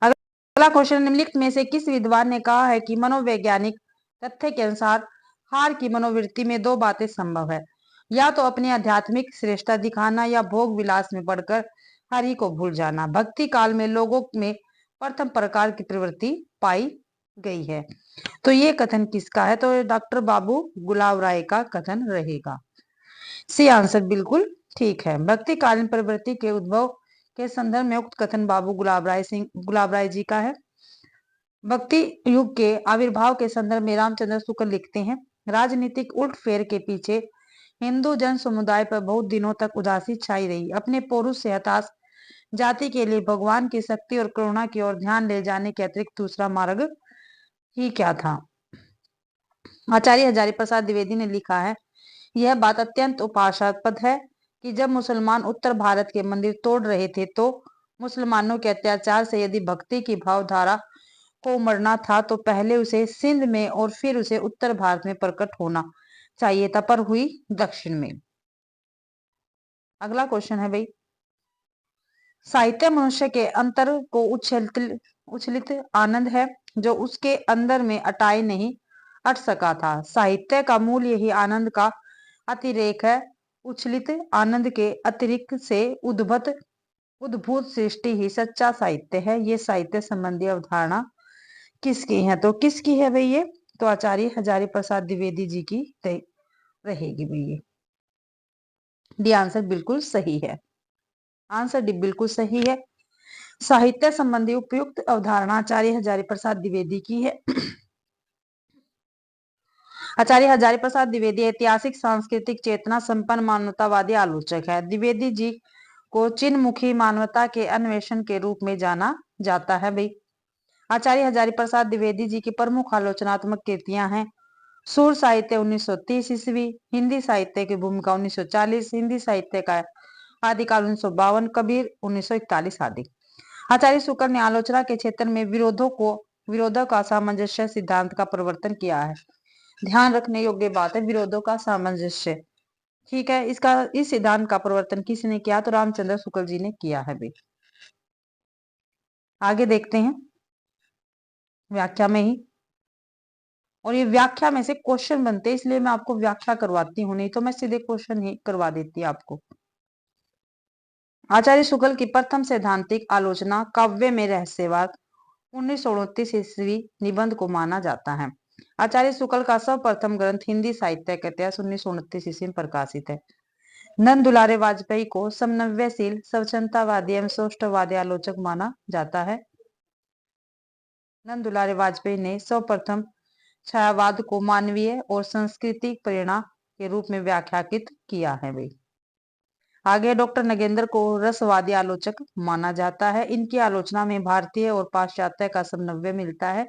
A: अगला क्वेश्चन, निम्नलिखित में से किस विद्वान ने कहा है कि मनोवैज्ञानिक तथ्य के अनुसार हार की मनोवृत्ति में दो बातें संभव है, या तो अपनी आध्यात्मिक श्रेष्ठता दिखाना या भोग विलास में पड़कर हरि को भूल जाना। भक्ति काल में लोगों में प्रथम प्रकार की प्रवृत्ति पाई गई है। तो ये कथन किसका है? तो डॉक्टर बाबू गुलाब राय का कथन रहेगा। सी आंसर बिल्कुल ठीक है। भक्ति कालीन प्रवृत्ति के उद्भव के संदर्भ में उक्त कथन बाबू गुलाब राय जी का है। भक्ति युग के आविर्भाव के संदर्भ में रामचंद्र शुक्ल लिखते हैं, राजनीतिक उलटफेर के पीछे हिंदू जन समुदाय पर बहुत दिनों तक उदासी छाई रही। अपने पौरुष से हताश जाति के लिए भगवान की शक्ति और करुणा की ओर ध्यान ले जाने के अतिरिक्त दूसरा मार्ग ही क्या था? आचार्य हजारी प्रसाद द्विवेदी ने लिखा है, यह बात अत्यंत उपास्यास्पद है कि जब मुसलमान उत्तर भारत के मंदिर तोड़ रहे थे तो मुसलमानों के अत्याचार से यदि भक्ति की भावधारा को उमड़ना था तो पहले उसे सिंध में और फिर उसे उत्तर भारत में प्रकट होना चाहिए था, पर हुई दक्षिण में। अगला क्वेश्चन है भाई, साहित्य मनुष्य के अंतर को उछलित आनंद है जो उसके अंदर में अटाए नहीं अट सका था। साहित्य का मूल यही आनंद का अतिरेक है। उछलित आनंद के अतिरिक्त से उद्भूत सृष्टि ही सच्चा साहित्य है। ये साहित्य संबंधी अवधारणा किसकी है? तो किसकी है भाई ये? तो आचार्य हजारी प्रसाद द्विवेदी जी की रहेगी भाई ये। डी आंसर बिल्कुल सही है। आंसर डी बिल्कुल सही है। साहित्य संबंधी उपयुक्त अवधारणा आचार्य हजारी प्रसाद द्विवेदी की है। आचार्य हजारी प्रसाद द्विवेदी ऐतिहासिक सांस्कृतिक चेतना संपन्न मानवतावादी आलोचक है। द्विवेदी जी को चिन्हमुखी मानवता के अन्वेषण के रूप में जाना जाता है भाई। आचार्य हजारी प्रसाद द्विवेदी जी की प्रमुख आलोचनात्मक कृतियां हैं, सुर साहित्य 1930 ईस्वी, हिंदी साहित्य की भूमिका 1940, हिंदी साहित्य का आदिकाल 1952, कबीर 1941 आदि। आचार्य शुक्ल ने आलोचना के क्षेत्र में विरोधों का सामंजस्य सिद्धांत का प्रवर्तन किया है। ध्यान रखने योग्य बात है, विरोधों का सामंजस्य। ठीक है, इस सिद्धांत का प्रवर्तन किसने किया? तो रामचंद्र शुक्ल जी ने किया है भाई। आगे देखते हैं व्याख्या में ही, और ये व्याख्या में से क्वेश्चन बनते हैं, इसलिए मैं आपको व्याख्या करवाती हूँ, नहीं तो मैं सीधे क्वेश्चन ही करवा देती आपको। आचार्य शुक्ल की प्रथम सैद्धांतिक आलोचना काव्य में रहस्यवाद 1929 ईस्वी निबंध को माना जाता है। आचार्य शुक्ल का सर्वप्रथम ग्रंथ हिंदी साहित्य का इतिहास 1929 ईस्वी में प्रकाशित है। नंद दुलारे वाजपेयी को समन्वयशील स्वच्छंदतावादी एवं सौष्ठववादी आलोचक माना जाता है। नंद दुलारे वाजपेयी ने सर्वप्रथम छायावाद को मानवीय और सांस्कृतिक प्रेरणा के रूप में व्याख्यायित किया है भाई। आगे डॉक्टर नगेंद्र को रसवादी आलोचक माना जाता है। इनकी आलोचना में भारतीय और पाश्चात्य का समन्वय मिलता है।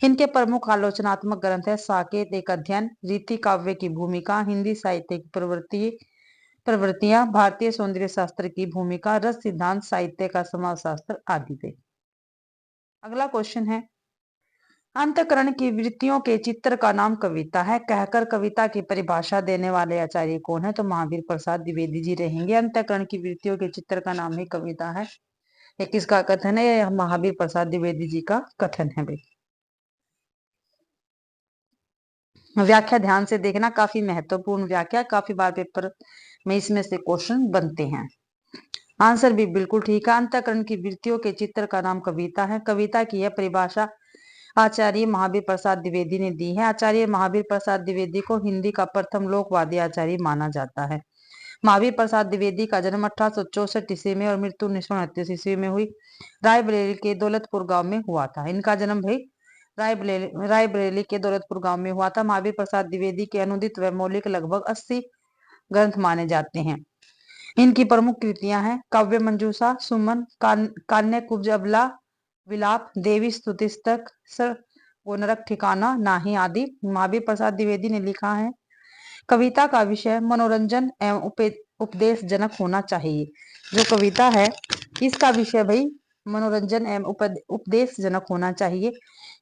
A: इनके प्रमुख आलोचनात्मक ग्रंथ है साकेत, एक अध्ययन, रीति काव्य की भूमिका, हिंदी साहित्य की प्रवृत्तियां, भारतीय सौंदर्य शास्त्र की भूमिका, रस सिद्धांत, साहित्य का समाजशास्त्र आदि थे। अगला क्वेश्चन है, अंतःकरण की वृत्तियों के चित्र का नाम कविता है। कहकर कविता की परिभाषा देने वाले आचार्य कौन है? तो महावीर प्रसाद द्विवेदी जी रहेंगे। अंतःकरण की वृत्तियों के चित्र का नाम ही कविता है। ये किसका कथन है? ये महावीर प्रसाद द्विवेदी जी का कथन है भाई। व्याख्या ध्यान से देखना, काफी महत्वपूर्ण व्याख्या, काफी बार पेपर में इसमें से क्वेश्चन बनते हैं। आंसर भी बिल्कुल ठीक है। अंतःकरण की वृत्तियों के चित्र का नाम कविता है। कविता की यह परिभाषा आचार्य महावीर प्रसाद द्विवेदी ने दी है। आचार्य महावीर प्रसाद द्विवेदी को हिंदी का प्रथम लोकवादी आचार्य माना जाता है। महावीर प्रसाद द्विवेदी का जन्म 1864 ईस्वी में और मृत्यु 1929 ईस्वी में हुई रायबरेली के दौलतपुर गांव में हुआ था। इनका जन्म भाई रायबरेली के दौलतपुर गांव में हुआ था। महावीर प्रसाद द्विवेदी के अनुदित व मौलिक लगभग 80 ग्रंथ माने जाते हैं। इनकी प्रमुख कृतियां हैं काव्य मंजूषा, सुमन, कान्य कुब्ज अबला, विलाप, देवी स्तुतिस्तक, वो नरक ठिकाना नाही आदि। महावीर प्रसाद द्विवेदी ने लिखा है, कविता का विषय मनोरंजन एवं उपदेश जनक होना चाहिए। जो कविता है इसका विषय भाई मनोरंजन एवं उपदेश जनक होना चाहिए।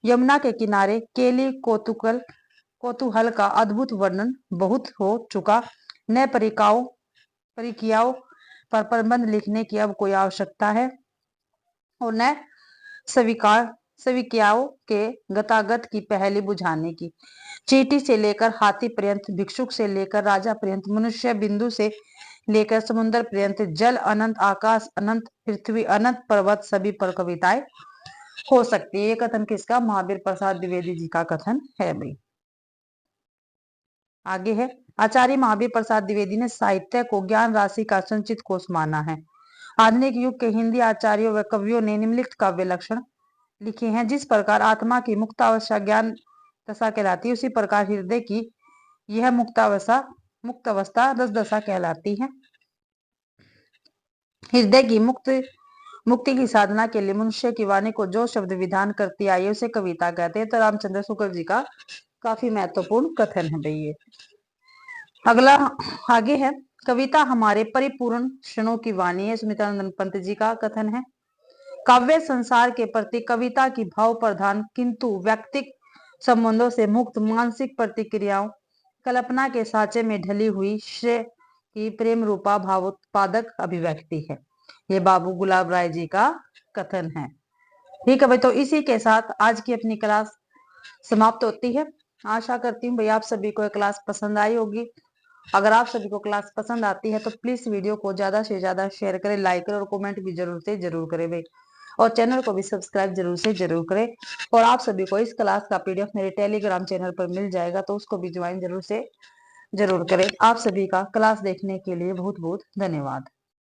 A: यमुना के किनारे केली कौतूहल का अद्भुत वर्णन बहुत हो चुका। न परिकियाओं पर प्रबंध लिखने की अब कोई आवश्यकता है और न सविकियाओं के गतागत की पहली बुझाने की। चींटी से लेकर हाथी पर्यंत, भिक्षुक से लेकर राजा पर्यंत, मनुष्य बिंदु से लेकर समुद्र पर्यंत, जल अनंत, आकाश अनंत, पृथ्वी अनंत, पर्वत सभी पर कविताएं हो सकती है। ये कथन किसका? महावीर प्रसाद द्विवेदी जी का कथन है भाई। आगे है, आचार्य महावीर प्रसाद द्विवेदी ने साहित्य को ज्ञान राशि का संचित कोष माना है। आधुनिक युग के हिंदी आचार्यों व कवियों ने निम्नलिखित काव्य लक्षण लिखे हैं। जिस प्रकार आत्मा की मुक्तावस्था ज्ञान दशा कहलाती है, उसी प्रकार हृदय की यह मुक्त अवस्था रस दशा कहलाती है। हृदय की मुक्ति की साधना के लिए मनुष्य की वाणी को जो शब्द विधान करती आई उसे कविता कहते हैं। तो रामचंद्र शुक्ल जी का काफी महत्वपूर्ण कथन है भैया। अगला आगे है, कविता हमारे परिपूर्ण क्षणों की वाणी है। सुमित्रानंद पंत जी का कथन है, काव्य संसार के प्रति कविता की भाव प्रधान किंतु व्यक्तिक संबंधों से मुक्त मानसिक प्रतिक्रियाओं कल्पना के साँचे में ढली हुई श्रेय की प्रेम रूपा भावोत्पादक अभिव्यक्ति है। ये बाबू गुलाब राय जी का कथन है। ठीक है भाई, तो इसी के साथ आज की अपनी क्लास समाप्त होती है। आशा करती हूँ भाई आप सभी को क्लास पसंद आई होगी। अगर आप सभी को क्लास पसंद आती है तो प्लीज वीडियो को ज्यादा से ज्यादा शेयर करें, लाइक करें और कमेंट भी जरूर से जरूर करें भाई। और चैनल को भी सब्सक्राइब जरूर से जरूर करें। और आप सभी को इस क्लास का पीडीएफ मेरे टेलीग्राम चैनल पर मिल जाएगा, तो उसको भी ज्वाइन जरूर से जरूर करें। आप सभी का क्लास देखने के लिए बहुत बहुत धन्यवाद।